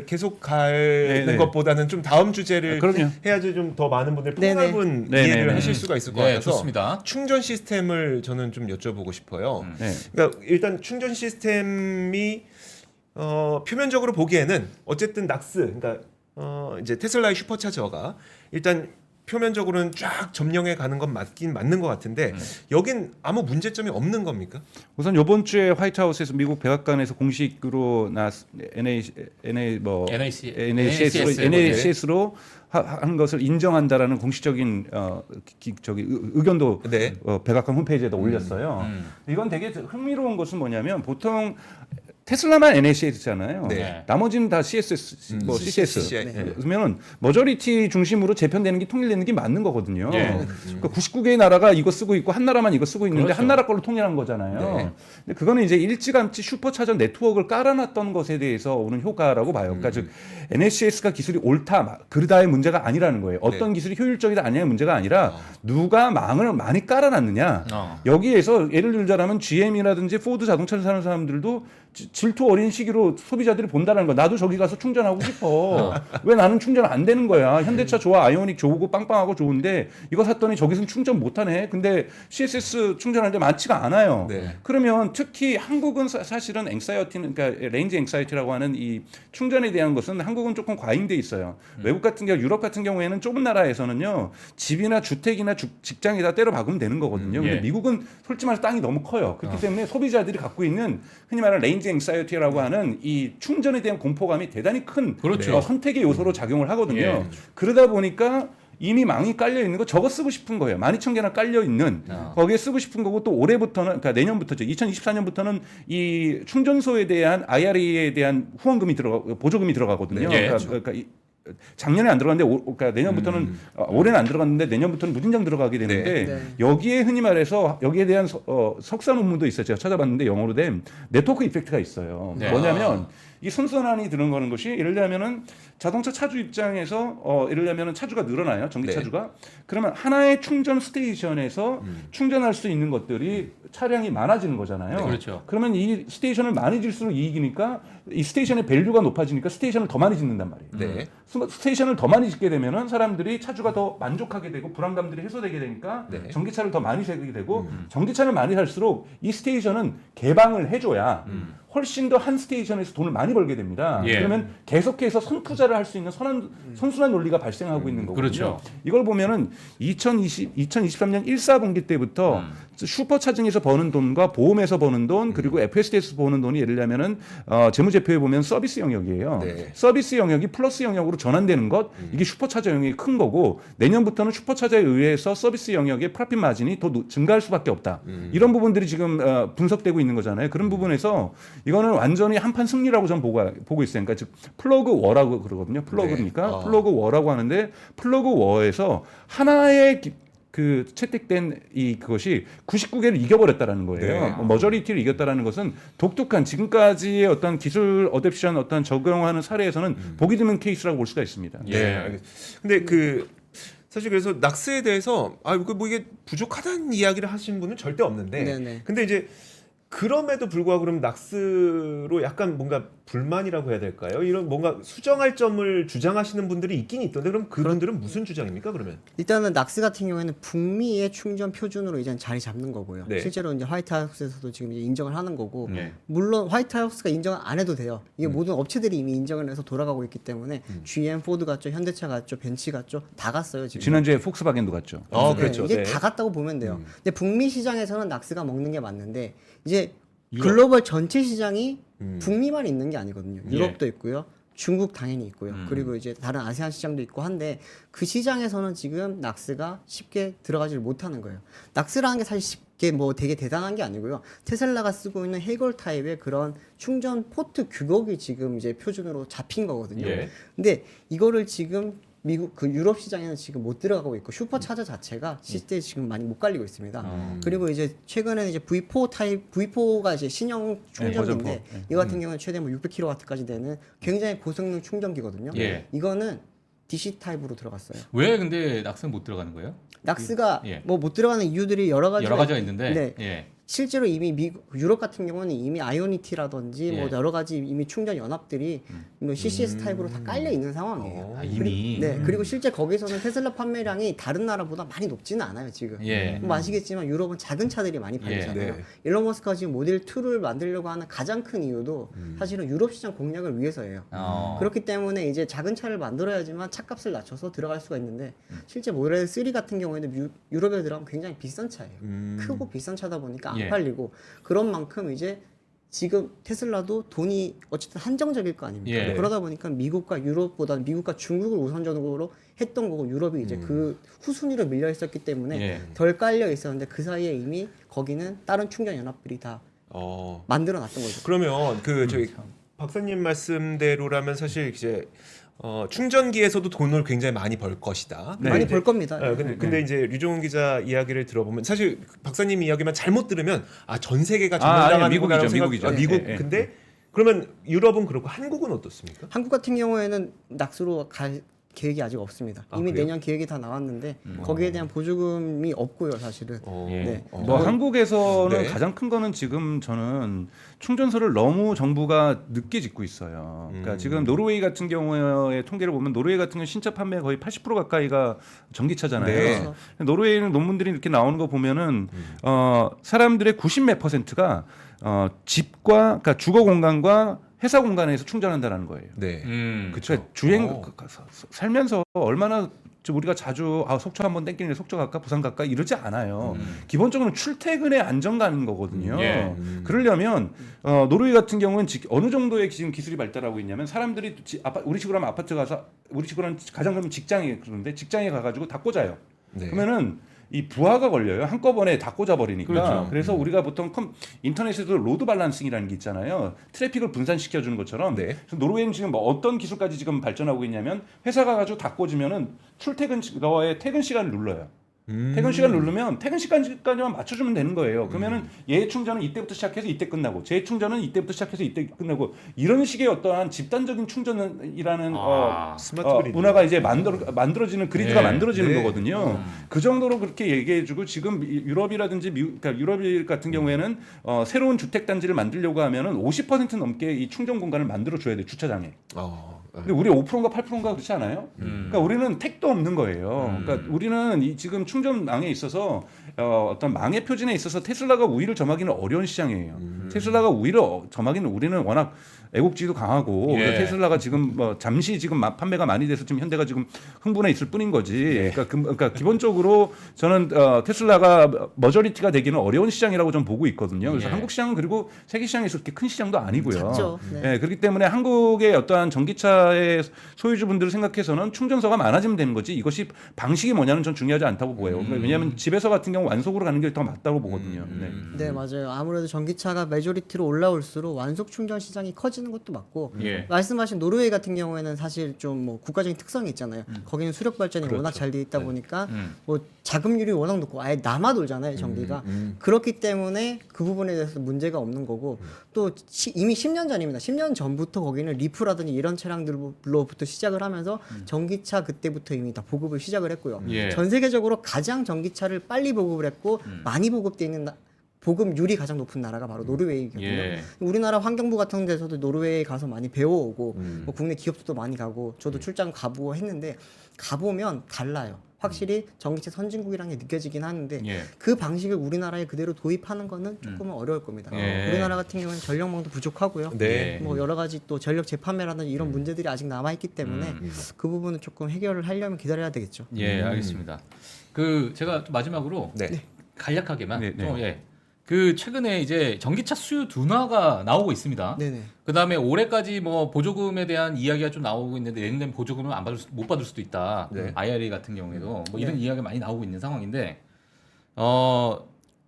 S1: 계속 가는
S4: 네네.
S1: 것보다는 좀 다음 주제를
S4: 그럼요.
S1: 해야지 좀 더 많은 분들이
S3: 네네.
S1: 폭넓은
S4: 네네.
S1: 이해를 하실 수가 있을 것
S2: 예,
S1: 같아서
S2: 좋습니다.
S1: 충전 시스템을 저는 좀 여쭤보고 싶어요.
S4: 네.
S1: 그러니까 일단 충전 시스템이 표면적으로 보기에는 어쨌든 낙스, 그러니까 이제 테슬라의 슈퍼차저가 일단 표면적으로는 쫙 점령해 가는 건 맞긴 맞는 것 같은데 여긴 아무 문제점이 없는 겁니까?
S4: 우선 이번 주에 화이트하우스에서 미국 백악관에서 공식으로 NACS로 한 것을 인정한다라는 공식적인 의견도
S1: 네.
S4: 백악관 홈페이지에다 올렸어요. 이건 되게 흥미로운 것은 뭐냐면 보통 테슬라만 NACS잖아요.
S1: 네.
S4: 나머지는 다 CSS, 뭐 CCS.
S1: CCS. 네.
S4: 그러면 머저리티 중심으로 재편되는 게 통일되는 게 맞는 거거든요.
S2: 예.
S4: 그러니까 99개의 나라가 이거 쓰고 있고 한 나라만 이거 쓰고 있는데
S2: 그렇죠.
S4: 한 나라 걸로 통일한 거잖아요.
S1: 네.
S4: 근데 그거는 이제 일찌감치 슈퍼차저 네트워크를 깔아놨던 것에 대해서 오는 효과라고 봐요. 그러니까 즉 NACS가 기술이 옳다, 그르다의 문제가 아니라는 거예요. 어떤 기술이 효율적이다 아니냐의 문제가 아니라 누가 망을 많이 깔아놨느냐. 여기에서 예를 들자면 GM이라든지 포드 자동차를 사는 사람들도 질투 어린 시기로 소비자들이 본다는 거. 나도 저기 가서 충전하고 싶어. 왜 나는 충전 안 되는 거야? 현대차 좋아, 아이오닉 좋고 빵빵하고 좋은데 이거 샀더니 저기서는 충전 못하네. 근데 CSS 충전하는데 많지가 않아요.
S1: 네.
S4: 그러면 특히 한국은 사실은 앵사이어티는 그러니까 레인지 앵사이어티라고 하는 이 충전에 대한 것은 한국은 조금 과잉돼 있어요. 외국 같은 경우, 유럽 같은 경우에는 좁은 나라에서는요 집이나 주택이나 직장에다 때려 박으면 되는 거거든요. 근데
S2: 예.
S4: 미국은 솔직히 말해서 땅이 너무 커요. 그렇기 때문에 소비자들이 갖고 있는 흔히 말하는 레인지 앵사이어티라고 하는 이 충전에 대한 공포감이 대단히 큰
S2: 그렇죠.
S4: 선택의 요소로 작용을 하거든요.
S2: 예.
S4: 그러다 보니까 이미 망이 깔려 있는 거 저거 쓰고 싶은 거예요. 12,000개나 깔려 있는 거기에 쓰고 싶은 거고 또 올해부터는 그러니까 내년부터죠. 2024년부터는 이 충전소에 대한 IRA에 대한 후원금이 보조금이 들어가거든요.
S2: 네.
S4: 그러니까 작년에 안 들어갔는데 그러니까 내년부터는 올해는 안 들어갔는데 내년부터는 무진장 들어가게 되는데
S3: 네.
S4: 여기에 흔히 말해서 여기에 대한 석사 논문도 있어요. 제가 찾아봤는데 영어로 된 네트워크 이펙트가 있어요.
S2: 네.
S4: 뭐냐면 이 선순환이 드는 거는 것이 예를 들면은 자동차 차주 입장에서 예를 들면은 차주가 늘어나요. 전기
S1: 네.
S4: 차주가. 그러면 하나의 충전 스테이션에서 충전할 수 있는 것들이 차량이 많아지는 거잖아요.
S2: 네, 그렇죠.
S4: 그러면 이 스테이션을 많이 질수록 이익이니까 이 스테이션의 밸류가 높아지니까 스테이션을 더 많이 짓는단 말이에요.
S1: 네.
S4: 스테이션을 더 많이 짓게 되면은 사람들이 차주가 더 만족하게 되고 불안감들이 해소되게 되니까
S1: 네.
S4: 전기차를 더 많이 사게 되고 전기차를 많이 살수록 이 스테이션은 개방을 해줘야 훨씬 더 한 스테이션에서 돈을 많이 벌게 됩니다.
S2: 예.
S4: 그러면 계속해서 선투자를 할 수 있는 선순환 논리가 발생하고 있는 거거든요.
S2: 그렇죠.
S4: 이걸 보면은 2023년 1사분기 때부터 슈퍼차징에서 버는 돈과 보험에서 버는 돈 그리고 FSD에서 버는 돈이 예를 들면은 재무제표에 보면 서비스 영역이에요.
S1: 네.
S4: 서비스 영역이 플러스 영역으로 전환되는 것 이게 슈퍼차저 영역이 큰 거고 내년부터는 슈퍼차저에 의해서 서비스 영역의 프로핏 마진이 더 증가할 수밖에 없다. 이런 부분들이 지금 분석되고 있는 거잖아요. 그런 부분에서 이거는 완전히 한판 승리라고 저는 보고 있어요. 그러니까 즉 플러그 워라고 그러거든요. 플러그니까 플러그 워라고 하는데 플러그 워에서 하나의 그 채택된 그것이 99개를 이겨버렸다라는 거예요.
S1: 네.
S4: 머저리티를 이겼다라는 것은 독특한 지금까지의 어떤 기술 어댑션 어떤 적용하는 사례에서는 보기 드문 케이스라고 볼 수가 있습니다.
S1: 네. 알겠습니다. 근데 사실 그래서 낙스에 대해서 뭐 이게 부족하다는 이야기를 하신 분은 절대 없는데
S3: 네네.
S1: 근데 이제 그럼에도 불구하고 그럼 낙스로 약간 뭔가 불만이라고 해야 될까요? 이런 뭔가 수정할 점을 주장하시는 분들이 있긴 있던데 그럼 그분들은 무슨 주장입니까 그러면?
S3: 일단은 낙스 같은 경우에는 북미의 충전 표준으로 이제 자리 잡는 거고요.
S1: 네.
S3: 실제로 이제 화이트하우스에서도 지금 이제 인정을 하는 거고,
S2: 네.
S3: 물론 화이트하우스가 인정을 안 해도 돼요. 이게 모든 업체들이 이미 인정을 해서 돌아가고 있기 때문에 GM, 포드 갔죠, 현대차 갔죠, 벤츠 갔죠, 다 갔어요 지금.
S4: 지난주에 폭스바겐도 갔죠.
S3: 네,
S1: 그렇죠.
S3: 이게
S1: 네.
S3: 다 갔다고 보면 돼요. 근데 북미 시장에서는 낙스가 먹는 게 맞는데 이제 글로벌 전체 시장이 북미만 있는 게 아니거든요. 유럽도 있고요. 중국 당연히 있고요. 그리고 이제 다른 아세안 시장도 있고 한데 그 시장에서는 지금 낙스가 쉽게 들어가지를 못하는 거예요. 낙스라는 게 사실 쉽게 뭐 되게 대단한 게 아니고요. 테슬라가 쓰고 있는 해골 타입의 그런 충전 포트 규격이 지금 이제 표준으로 잡힌 거거든요.
S2: 예.
S3: 근데 이거를 지금 미국 그 유럽 시장에는 지금 못 들어가고 있고 슈퍼차저 자체가 시대에 지금 많이 못 갈리고 있습니다. 그리고 이제 최근에는 이제 V4 타입 V4가 이제 신형 충전기인데 이거 같은 경우는 최대 뭐 600kW까지 되는 굉장히 고성능 충전기거든요.
S2: 예.
S3: 이거는 DC 타입으로 들어갔어요.
S2: 왜 근데 낙스는 못 들어가는 거예요?
S3: 낙스가
S2: 예.
S3: 뭐 못 들어가는 이유들이 여러 가지가
S2: 있는데
S3: 네.
S2: 예.
S3: 실제로 이미 유럽 같은 경우는 이미 아이오니티라든지 뭐
S2: 예.
S3: 여러 가지 이미 충전 연합들이 뭐 CCS 타입으로 다 깔려 있는 상황이에요.
S2: 아, 이미.
S3: 네, 그리고 실제 거기서는 테슬라 판매량이 다른 나라보다 많이 높지는 않아요 지금.
S2: 예.
S3: 뭐 아시겠지만 유럽은 작은 차들이 많이 팔리잖아요.
S1: 네.
S3: 일론 머스크가 지금 모델 2를 만들려고 하는 가장 큰 이유도 사실은 유럽 시장 공략을 위해서예요. 그렇기 때문에 이제 작은 차를 만들어야지만 차값을 낮춰서 들어갈 수가 있는데 실제 모델 3 같은 경우에는 유럽에 들어가면 굉장히 비싼 차예요. 크고 비싼 차다 보니까 안
S2: 예.
S3: 팔리고 그런 만큼 이제 지금 테슬라도 돈이 어쨌든 한정적일 거 아닙니까?
S2: 예.
S3: 그러다 보니까 미국과 유럽보다 미국과 중국을 우선적으로 했던 거고 유럽이 이제 그 후순위로 밀려 있었기 때문에
S2: 예.
S3: 덜 깔려 있었는데 그 사이에 이미 거기는 다른 충전 연합들이 다 만들어놨던 거죠.
S1: 그러면 저희 박사님 말씀대로라면 사실 이제 충전기에서도 돈을 굉장히 많이 벌 것이다.
S4: 네.
S3: 많이 벌 겁니다.
S1: 근데 이제 류종훈 기자 이야기를 들어보면 사실 박사님 이야기만 잘못 들으면 전 세계가 전염당하는
S4: 아니, 미국이죠,
S1: 거라고
S4: 미국이죠.
S1: 미국.
S4: 네,
S1: 근데 그러면 유럽은 그렇고 한국은 어떻습니까?
S3: 한국 같은 경우에는 낙수로 갈 계획이 아직 없습니다. 이미
S1: 그래요?
S3: 내년 계획이 다 나왔는데 거기에 대한 보조금이 없고요, 사실은. 네.
S4: 뭐 한국에서는
S1: 네.
S4: 가장 큰 거는 지금 저는 충전소를 너무 정부가 늦게 짓고 있어요. 그러니까 지금 노르웨이 같은 경우의 통계를 보면 노르웨이 같은 경우 신차 판매 거의 80% 가까이가 전기차잖아요.
S1: 네.
S4: 노르웨이는 논문들이 이렇게 나오는 거 보면은 사람들의 90몇 %가 집과 그러니까 주거 공간과 회사 공간에서 충전한다라는 거예요.
S1: 네.
S4: 그렇죠. 주행 살면서 얼마나 우리가 자주 속초 한번 땡기는데 속초 갈까 부산 갈까 이러지 않아요. 기본적으로 출퇴근의 안정감인 거거든요.
S2: 예.
S4: 그러려면 노르웨이 같은 경우는 어느 정도의 지금 기술이 발달하고 있냐면 사람들이 우리 식으로 하면 아파트 가서 우리 식으로 하면 가장 그러면 직장에 그러는데 직장에 가가지고 다 꽂아요.
S1: 네.
S4: 그러면은 이 부하가 걸려요. 한꺼번에 다 꽂아버리니까.
S2: 그렇죠.
S4: 그래서 우리가 보통 인터넷에도 로드 밸런싱이라는 게 있잖아요. 트래픽을 분산시켜주는 것처럼.
S1: 네.
S4: 그래서 노르웨이는 지금 뭐 어떤 기술까지 지금 발전하고 있냐면 회사가 가지고 다 꽂으면은 너의 퇴근 시간을 눌러요. 퇴근 시간 누르면 퇴근 시간까지만 맞춰주면 되는 거예요. 그러면은 얘 충전은 이때부터 시작해서 이때 끝나고 제 충전은 이때부터 시작해서 이때 끝나고 이런 식의 어떠한 집단적인 충전이라는
S1: 스마트 그리드.
S4: 문화가 이제 만들어지는 그리드가
S2: 예.
S4: 만들어지는
S1: 네.
S4: 거거든요. 그 정도로 그렇게 얘기해주고 지금 유럽이라든지 그러니까 유럽 같은 경우에는 새로운 주택 단지를 만들려고 하면은 50% 넘게 이 충전 공간을 만들어 줘야 돼 주차장에. 근데 우리 5%인가 8%인가 그렇지 않아요? 그러니까 우리는 택도 없는 거예요. 그러니까 우리는 지금 충전망에 있어서 어떤 망의 표준에 있어서 테슬라가 우위를 점하기는 어려운 시장이에요. 테슬라가 우위를 점하기는 우리는 워낙 애국지도 강하고
S2: 예.
S4: 테슬라가 지금 뭐 잠시 지금 판매가 많이 돼서 지금 현대가 지금 흥분해 있을 뿐인 거지. 그러니까 기본적으로 저는 테슬라가 머저리티가 되기는 어려운 시장이라고 좀 보고 있거든요. 그래서
S2: 예.
S4: 한국 시장은 그리고 세계 시장에서 그렇게 큰 시장도 아니고요.
S3: 작죠. 네.
S4: 예, 그렇기 때문에 한국의 어떠한 전기차의 소유주분들을 생각해서는 충전소가 많아지면 되는 거지 이것이 방식이 뭐냐는 전 중요하지 않다고 보여요. 왜냐하면 집에서 같은 경우 완속으로 가는 게 더 맞다고 보거든요. 네.
S3: 네, 맞아요. 아무래도 전기차가 메조리티로 올라올수록 완속 충전 시장이 커지는 것도 맞고
S2: 예.
S3: 말씀하신 노르웨이 같은 경우에는 사실 좀 뭐 국가적인 특성이 있잖아요. 거기는 수력 발전이 워낙 잘 돼 있다 보니까 뭐 자급률이 워낙 높고 아예 남아 돌잖아요, 전기가. 그렇기 때문에 그 부분에 대해서 문제가 없는 거고 또 이미 10년 전입니다. 10년 전부터 거기는 리프라든지 이런 차량들로부터 시작을 하면서 전기차 그때부터 이미 다 보급을 시작을 했고요.
S2: 예.
S3: 전 세계적으로 가장 전기차를 빨리 보급을 했고 많이 보급돼 있는 보급률이 가장 높은 나라가 바로 노르웨이거든요.
S2: 예.
S3: 우리나라 환경부 같은 데서도 노르웨이 가서 많이 배워오고 뭐 국내 기업들도 많이 가고 저도 출장 가보고 했는데 가보면 달라요. 확실히 전기차 선진국이라는 게 느껴지긴 하는데
S2: 예.
S3: 그 방식을 우리나라에 그대로 도입하는 거는 조금은 어려울 겁니다.
S2: 예.
S3: 우리나라 같은 경우는 전력망도 부족하고요.
S1: 네.
S3: 뭐 여러 가지 또 전력 재판매라든지 이런 문제들이 아직 남아 있기 때문에 그 부분은 조금 해결을 하려면 기다려야 되겠죠.
S2: 예, 알겠습니다. 그 제가 또 마지막으로
S1: 네.
S2: 간략하게만
S4: 네, 네.
S2: 좀, 예. 그 최근에 이제 전기차 수요 둔화가 나오고 있습니다.
S3: 네네.
S2: 그다음에 올해까지 뭐 보조금에 대한 이야기가 좀 나오고 있는데 내년 보조금을 못 받을 수도 있다.
S1: 네.
S2: IRA 같은 경우에도 뭐 이런
S3: 네.
S2: 이야기가 많이 나오고 있는 상황인데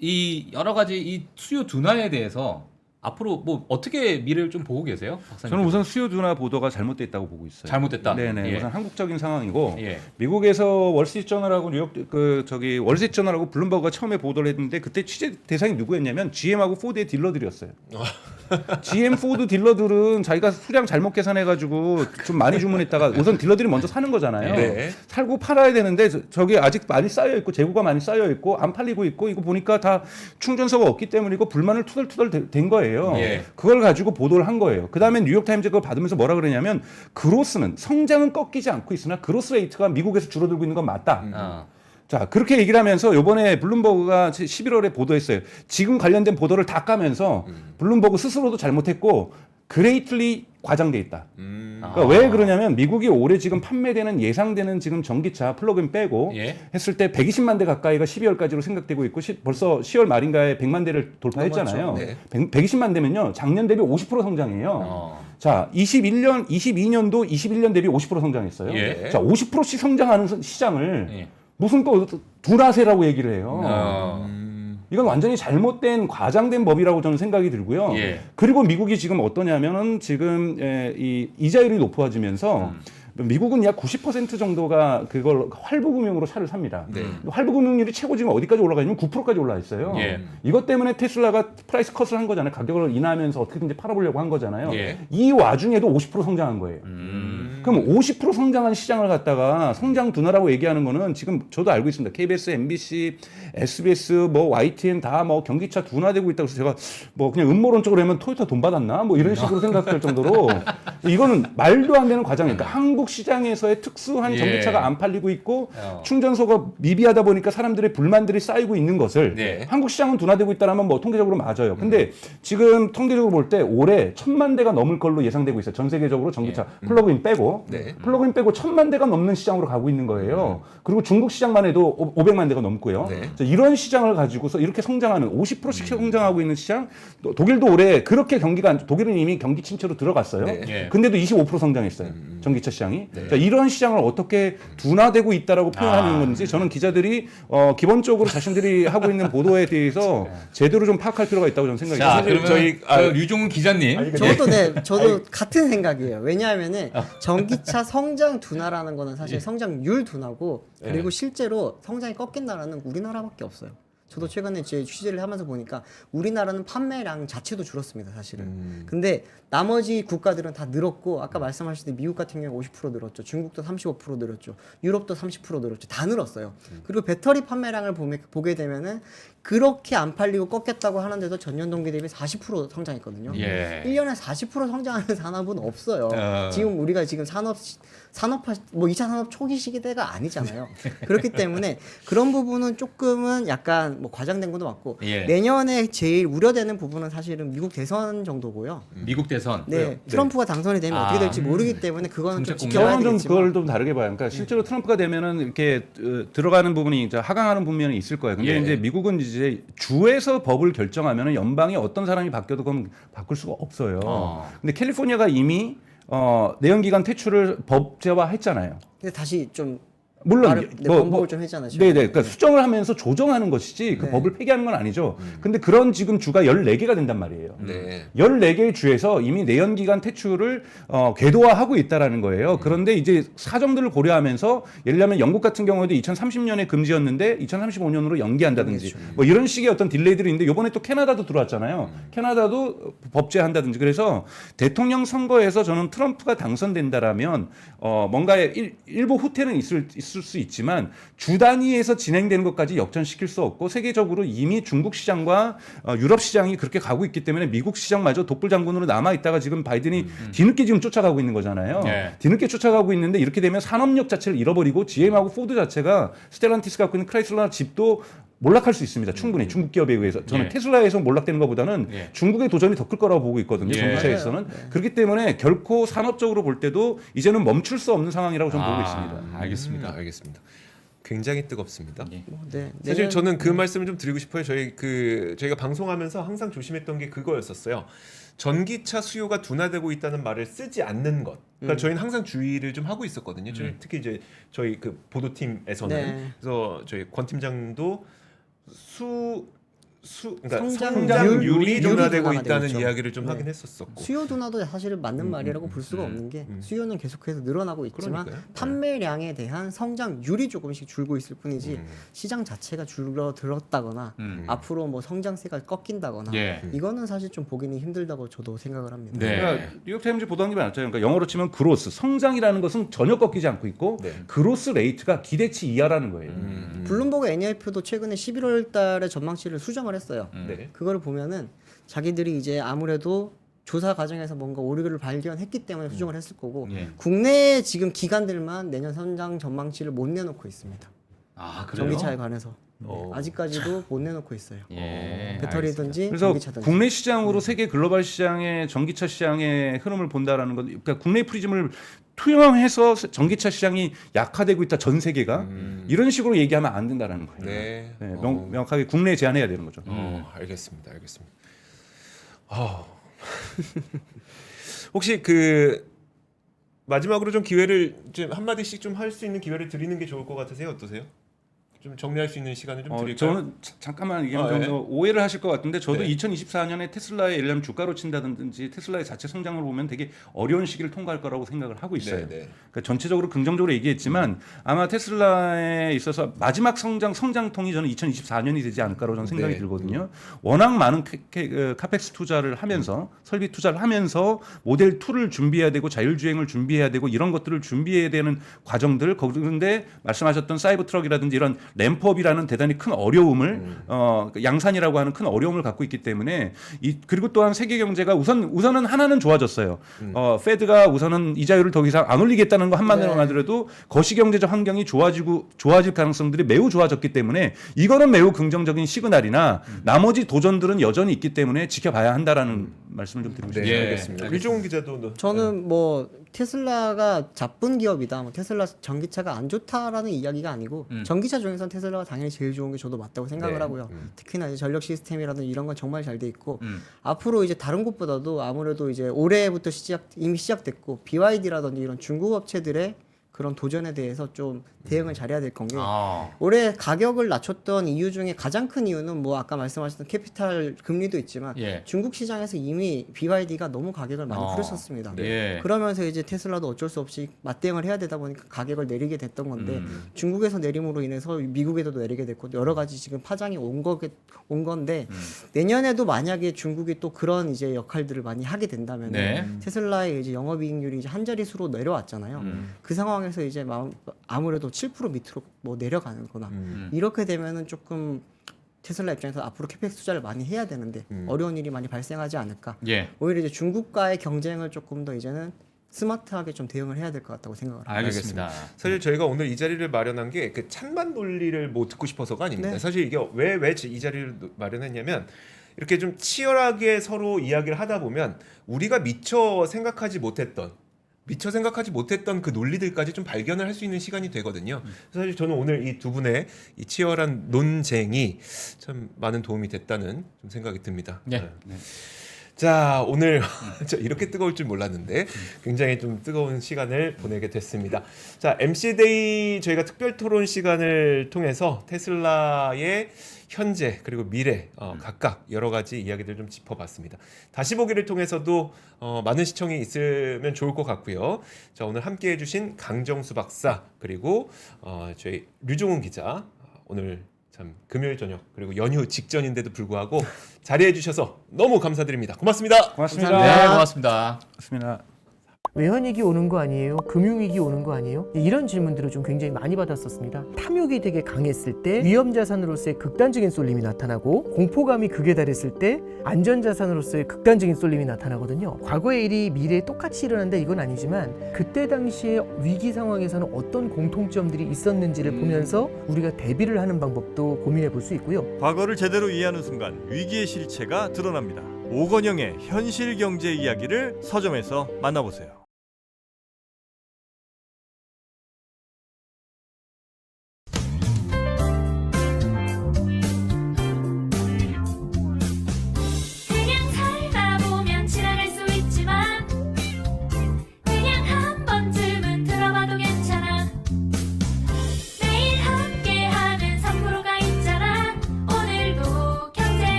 S2: 이 여러 가지 이 수요 둔화에 대해서 앞으로 뭐 어떻게 미래를 좀 보고 계세요, 박사님?
S4: 저는 우선 수요 둔화 보도가 잘못됐다고 보고 있어요.
S2: 잘못됐다.
S4: 네네.
S2: 예.
S4: 우선 한국적인 상황이고
S2: 예.
S4: 미국에서 월스트리트저널하고 뉴욕 월스트리트저널하고 블룸버그가 처음에 보도를 했는데 그때 취재 대상이 누구였냐면 GM하고 포드의 딜러들이었어요. GM, 포드 딜러들은 자기가 수량 잘못 계산해가지고 좀 많이 주문했다가 우선 딜러들이 먼저 사는 거잖아요.
S1: 네.
S4: 살고 팔아야 되는데 저게 아직 많이 쌓여 있고 재고가 많이 쌓여 있고 안 팔리고 있고 이거 보니까 다 충전소가 없기 때문이고 불만을 투덜투덜 된 거예요.
S2: 예.
S4: 그걸 가지고 보도를 한 거예요. 그 다음에 뉴욕타임즈가 그걸 받으면서 뭐라 그러냐면 그로스는 성장은 꺾이지 않고 있으나 그로스 레이트가 미국에서 줄어들고 있는 건 맞다. 자, 그렇게 얘기를 하면서 요번에 블룸버그가 11월에 보도했어요. 지금 관련된 보도를 다 까면서 블룸버그 스스로도 잘못했고 그레이틀리 과장돼 있다. 그러니까 왜 그러냐면 미국이 올해 지금 판매되는 예상되는 지금 전기차 플러그인 빼고
S2: 예.
S4: 했을 때 120만 대 가까이가 12월까지로 생각되고 있고 벌써 10월 말인가에 100만 대를 돌파했잖아요.
S1: 넘었죠. 네.
S4: 120만 대면요. 작년 대비 50% 성장해요. 자, 22년도 21년 대비 50% 성장했어요.
S2: 예.
S4: 자, 50%씩 성장하는 시장을
S2: 예.
S4: 무슨 또 둔화세라고 얘기를 해요. 이건 완전히 잘못된 과장된 법이라고 저는 생각이 들고요.
S2: 예.
S4: 그리고 미국이 지금 어떠냐면은 지금 이 이자율이 높아지면서 미국은 약 90% 정도가 그걸 할부금융으로 차를 삽니다.
S1: 네.
S4: 할부금융률이 최고 지금 어디까지 올라가 있냐면 9%까지 올라 있어요.
S2: 예.
S4: 이것 때문에 테슬라가 프라이스 컷을 한 거잖아요. 가격을 인하하면서 어떻게든지 팔아보려고 한 거잖아요.
S2: 예.
S4: 이 와중에도 50% 성장한 거예요. 그럼 50% 성장한 시장을 갖다가 성장 둔화라고 얘기하는 거는 지금 저도 알고 있습니다. KBS, MBC, SBS, 뭐 YTN 다 뭐 경기차 둔화되고 있다고 해서 제가 뭐 그냥 음모론적으로 하면 토요타 돈 받았나? 뭐 이런 식으로 생각할 정도로 이거는 말도 안 되는 과정이니까 한국 시장에서의 특수한
S2: 예.
S4: 전기차가 안 팔리고 있고 충전소가 미비하다 보니까 사람들의 불만들이 쌓이고 있는 것을
S2: 네.
S4: 한국 시장은 둔화되고 있다라면 뭐 통계적으로 맞아요. 근데 지금 통계적으로 볼 때 올해 1,000만 대가 넘을 걸로 예상되고 있어요. 전 세계적으로 전기차 플러그인 빼고
S1: 네.
S4: 플러그인 빼고 1,000만 대가 넘는 시장으로 가고 있는 거예요. 그리고 중국 시장만 해도 500만 대가 넘고요.
S1: 네.
S4: 자, 이런 시장을 가지고서 이렇게 성장하는 50%씩 성장하고 있는 시장. 또 독일도 올해 그렇게 경기가 독일은 이미 경기 침체로 들어갔어요.
S1: 네.
S2: 예.
S4: 근데도 25% 성장했어요. 전기차 시장이. 자, 이런 시장을 어떻게 둔화되고 있다라고 표현하는 건지 저는 기자들이 기본적으로 자신들이 하고 있는 보도에 대해서 제대로 좀 파악할 필요가 있다고 저는 생각이
S2: 자,
S4: 듭니다.
S1: 사실
S2: 그러면
S1: 저희-
S2: 류종훈 기자님.
S3: 저도 같은 생각이에요. 왜냐하면은 전기차 성장 둔화라는 거는 사실 성장률 둔화고 그리고 실제로 성장이 꺾인다라는 우리나라밖에 없어요. 저도 최근에 제 취재를 하면서 보니까 우리나라는 판매량 자체도 줄었습니다, 사실은. 근데 나머지 국가들은 다 늘었고 아까 말씀하신 미국 같은 경우 50% 늘었죠. 중국도 35% 늘었죠. 유럽도 30% 늘었죠. 다 늘었어요. 그리고 배터리 판매량을 보게 되면은 그렇게 안 팔리고 꺾였다고 하는데도 전년 동기 대비 40% 성장했거든요.
S2: 예.
S3: 1년에 40% 성장하는 산업은 없어요. 지금 우리가 지금 산업화 뭐 2차 산업 초기 시기대가 아니잖아요. 그렇기 때문에 그런 부분은 조금은 약간 뭐 과장된 것도 맞고
S2: 예.
S3: 내년에 제일 우려되는 부분은 사실은 미국 대선 정도고요.
S2: 미국 대선.
S3: 네, 트럼프가 당선이 되면 어떻게 될지 모르기 때문에 그거는 좀
S2: 정책
S3: 지켜봐야
S4: 저는 좀
S3: 되겠지만
S4: 그걸 좀 다르게 봐요. 그러니까 실제로 트럼프가 되면은 이렇게 들어가는 부분이 이제 하강하는 부분이 있을 거예요. 근데
S2: 예.
S4: 이제 미국은 이제 주에서 법을 결정하면은 연방에 어떤 사람이 바뀌어도 그건 바꿀 수가 없어요. 근데 캘리포니아가 이미 내연기관 퇴출을 법제화했잖아요.
S3: 근데 다시 좀
S4: 물론
S3: 번복을 좀 했잖아요.
S4: 네네. 그러니까 수정을 하면서 조정하는 것이지 그
S3: 네.
S4: 법을 폐기하는 건 아니죠. 근데 그런 지금 주가 14개가 된단 말이에요.
S1: 네.
S4: 14개의 주에서 이미 내연기관 퇴출을 궤도화하고 있다라는 거예요. 그런데 이제 사정들을 고려하면서 예를 들면 영국 같은 경우에도 2030년에 금지였는데 2035년으로 연기한다든지 뭐 이런 식의 어떤 딜레이들이 있는데 이번에 또 캐나다도 들어왔잖아요. 캐나다도 법제한다든지 그래서 대통령 선거에서 저는 트럼프가 당선된다라면 뭔가 일부 후퇴는 있을 수 있지만 주 단위에서 진행되는 것까지 역전시킬 수 없고 세계적으로 이미 중국 시장과 유럽 시장이 그렇게 가고 있기 때문에 미국 시장마저 독불 장군으로 남아 있다가 지금 바이든이 뒤늦게 지금 쫓아가고 있는 거잖아요.
S2: 네.
S4: 뒤늦게 쫓아가고 있는데 이렇게 되면 산업력 자체를 잃어버리고 GM하고 포드 자체가 스텔란티스 갖고 있는 크라이슬러 집도 몰락할 수 있습니다. 충분히 중국 기업에 의해서 저는
S2: 예.
S4: 테슬라에서 몰락되는 것보다는
S2: 예.
S4: 중국의 도전이 더 클 거라고 보고 있거든요.
S2: 예.
S4: 전기차에서는 그렇기 때문에 결코 산업적으로 볼 때도 이제는 멈출 수 없는 상황이라고 저는 보고 있습니다.
S2: 알겠습니다.
S1: 알겠습니다. 굉장히 뜨겁습니다.
S2: 예.
S3: 네,
S1: 사실
S3: 내년-
S1: 저는 그 말씀을 좀 드리고 싶어요. 저희가 방송하면서 항상 조심했던 게 그거였었어요. 전기차 수요가 둔화되고 있다는 말을 쓰지 않는 것. 그러니까 저희는 항상 주의를 좀 하고 있었거든요. 특히 이제 저희 그 보도팀에서는
S3: 네.
S1: 그래서 저희 권 팀장도 그러니까
S3: 성장률이
S1: 성장률이 둔화되고
S3: 둔화가
S1: 있다는
S3: 되고 있죠.
S1: 이야기를 좀
S3: 네.
S1: 하긴 했었었고.
S3: 수요 둔화도 사실은 맞는 말이라고 볼 수가 없는 게 수요는 계속해서 늘어나고 있지만
S1: 그러니까요.
S3: 판매량에 대한 성장률이 조금씩 줄고 있을 뿐이지 시장 자체가 줄어들었다거나 앞으로 뭐 성장세가 꺾인다거나
S2: 예.
S3: 이거는 사실 좀 보기는 힘들다고 저도 생각을 합니다.
S2: 네.
S4: 그러니까 뉴욕타임즈 보도한 게 많았잖아요. 그러니까 영어로 치면 그로스, 성장이라는 것은 전혀 꺾이지 않고 있고
S1: 네.
S4: 그로스 레이트가 기대치 이하라는 거예요.
S3: 블룸버그 NF도 최근에 11월 달에 전망치를 수정을 했어요.
S1: 네.
S3: 그걸 보면은 자기들이 이제 아무래도 조사 과정에서 뭔가 오류를 발견했기 때문에 수정을 했을 거고
S2: 예.
S3: 국내 지금 기관들만 내년 성장 전망치를 못 내놓고 있습니다.
S2: 아, 그래요?
S3: 전기차에 관해서
S1: 어.
S3: 아직까지도 못 내놓고 있어요.
S2: 예.
S3: 배터리든지
S4: 그래서
S3: 전기차든지.
S4: 국내 시장으로 세계 글로벌 시장의 전기차 시장의 흐름을 본다라는 건, 그러니까 국내 프리즘을 투영해서 전기차 시장이 약화되고 있다 전 세계가 이런 식으로 얘기하면 안 된다라는 거예요.
S1: 네.
S4: 네, 명확하게 국내에 제한해야 되는 거죠.
S1: 알겠습니다. 혹시 그 마지막으로 좀 기회를 좀 한 마디씩 좀 할 수 있는 기회를 드리는 게 좋을 것 같으세요? 어떠세요? 좀 정리할 수 있는 시간을 좀 드릴까요?
S4: 저는 잠깐만 얘기하면
S1: 예.
S4: 오해를 하실 것 같은데 저도
S1: 네.
S4: 2024년에 테슬라의 예를 들면 주가로 친다든지 테슬라의 자체 성장을 보면 되게 어려운 시기를 통과할 거라고 생각을 하고 있어요.
S1: 네, 네.
S4: 그러니까 전체적으로 긍정적으로 얘기했지만 아마 테슬라에 있어서 마지막 성장통이 저는 2024년이 되지 않을까라고 저는 생각이
S1: 네.
S4: 들거든요. 워낙 많은 카펙스 투자를 하면서 설비 투자를 하면서 모델 2를 준비해야 되고 자율주행을 준비해야 되고 이런 것들을 준비해야 되는 과정들 그런데 말씀하셨던 사이버 트럭이라든지 이런 램프업이라는 대단히 큰 어려움을 양산이라고 하는 큰 어려움을 갖고 있기 때문에 그리고 또한 세계 경제가 우선은 하나는 좋아졌어요. 페드가 우선은 이자율을 더 이상 안 올리겠다는 거 한마디로 하더라도 거시 경제적 환경이 좋아질 가능성들이 매우 좋아졌기 때문에 이거는 매우 긍정적인 시그널이나 나머지 도전들은 여전히 있기 때문에 지켜봐야 한다라는 말씀을 좀 드리고
S1: 네,
S4: 싶습니다.
S1: 알겠습니다. 류종훈 기자도
S3: 저는 뭐 테슬라가 나쁜 기업이다, 뭐 테슬라 전기차가 안 좋다라는 이야기가 아니고 전기차 중에선 테슬라가 당연히 제일 좋은 게 저도 맞다고 생각을
S1: 네.
S3: 하고요. 특히나 이제 전력 시스템이라든지 이런 건 정말 잘 돼 있고 앞으로 이제 다른 곳보다도 아무래도 이제 올해부터 이미 시작됐고 BYD라든지 이런 중국 업체들의 그런 도전에 대해서 좀 대응을 잘해야 될 건 게 올해 가격을 낮췄던 이유 중에 가장 큰 이유는 뭐 아까 말씀하셨던 캐피탈 금리도 있지만 중국 시장에서 이미 BYD가 너무 가격을 많이 풀었었습니다. 그러면서 이제 테슬라도 어쩔 수 없이 맞대응을 해야 되다 보니까 가격을 내리게 됐던 건데 중국에서 내림으로 인해서 미국에도 내리게 됐고 여러 가지 지금 파장이 온 건데 내년에도 만약에 중국이 또 그런 이제 역할들을 많이 하게 된다면 테슬라의 이제 영업이익률이 이제 한 자릿수로 내려왔잖아요. 그 상황에서 이제 아무래도 7% 밑으로 뭐 내려가는거나 이렇게 되면은 조금 테슬라 입장에서 앞으로 캐펙스 투자를 많이 해야 되는데 어려운 일이 많이 발생하지 않을까. 오히려 이제 중국과의 경쟁을 조금 더 이제는 스마트하게 좀 대응을 해야 될 것 같다고 생각을 합니다.
S2: 알겠습니다.
S1: 사실 저희가 오늘 이 자리를 마련한 게 그 찬반 논리를 뭐 듣고 싶어서가 아닙니다.
S3: 네.
S1: 사실 이게 왜 이 자리를 마련했냐면 이렇게 좀 치열하게 서로 이야기를 하다 보면 우리가 미처 생각하지 못했던 그 논리들까지 좀 발견을 할 수 있는 시간이 되거든요. 사실 저는 오늘 이 두 분의 이 치열한 논쟁이 참 많은 도움이 됐다는 좀 생각이 듭니다.
S2: 네.
S1: 자, 오늘 저 이렇게 뜨거울 줄 몰랐는데 굉장히 좀 뜨거운 시간을 보내게 됐습니다. 자, MC데이 저희가 특별 토론 시간을 통해서 테슬라의 현재 그리고 미래 각각 여러 가지 이야기들 좀 짚어봤습니다. 다시 보기를 통해서도 많은 시청이 있으면 좋을 것 같고요. 자, 오늘 함께해 주신 강정수 박사 그리고 저희 류종훈 기자 오늘 참 금요일 저녁 그리고 연휴 직전인데도 불구하고 자리해 주셔서 너무 감사드립니다. 고맙습니다.
S4: 고맙습니다.
S2: 네, 고맙습니다.
S4: 고맙습니다.
S5: 외환위기 오는 거 아니에요? 금융위기 오는 거 아니에요? 이런 질문들을 좀 굉장히 많이 받았었습니다. 탐욕이 되게 강했을 때 위험자산으로서의 극단적인 쏠림이 나타나고 공포감이 극에 달했을 때 안전자산으로서의 극단적인 쏠림이 나타나거든요. 과거의 일이 미래에 똑같이 일어난다 이건 아니지만 그때 당시에 위기 상황에서는 어떤 공통점들이 있었는지를 보면서 우리가 대비를 하는 방법도 고민해 볼 수 있고요.
S6: 과거를 제대로 이해하는 순간 위기의 실체가 드러납니다. 오건영의 현실 경제 이야기를 서점에서 만나보세요.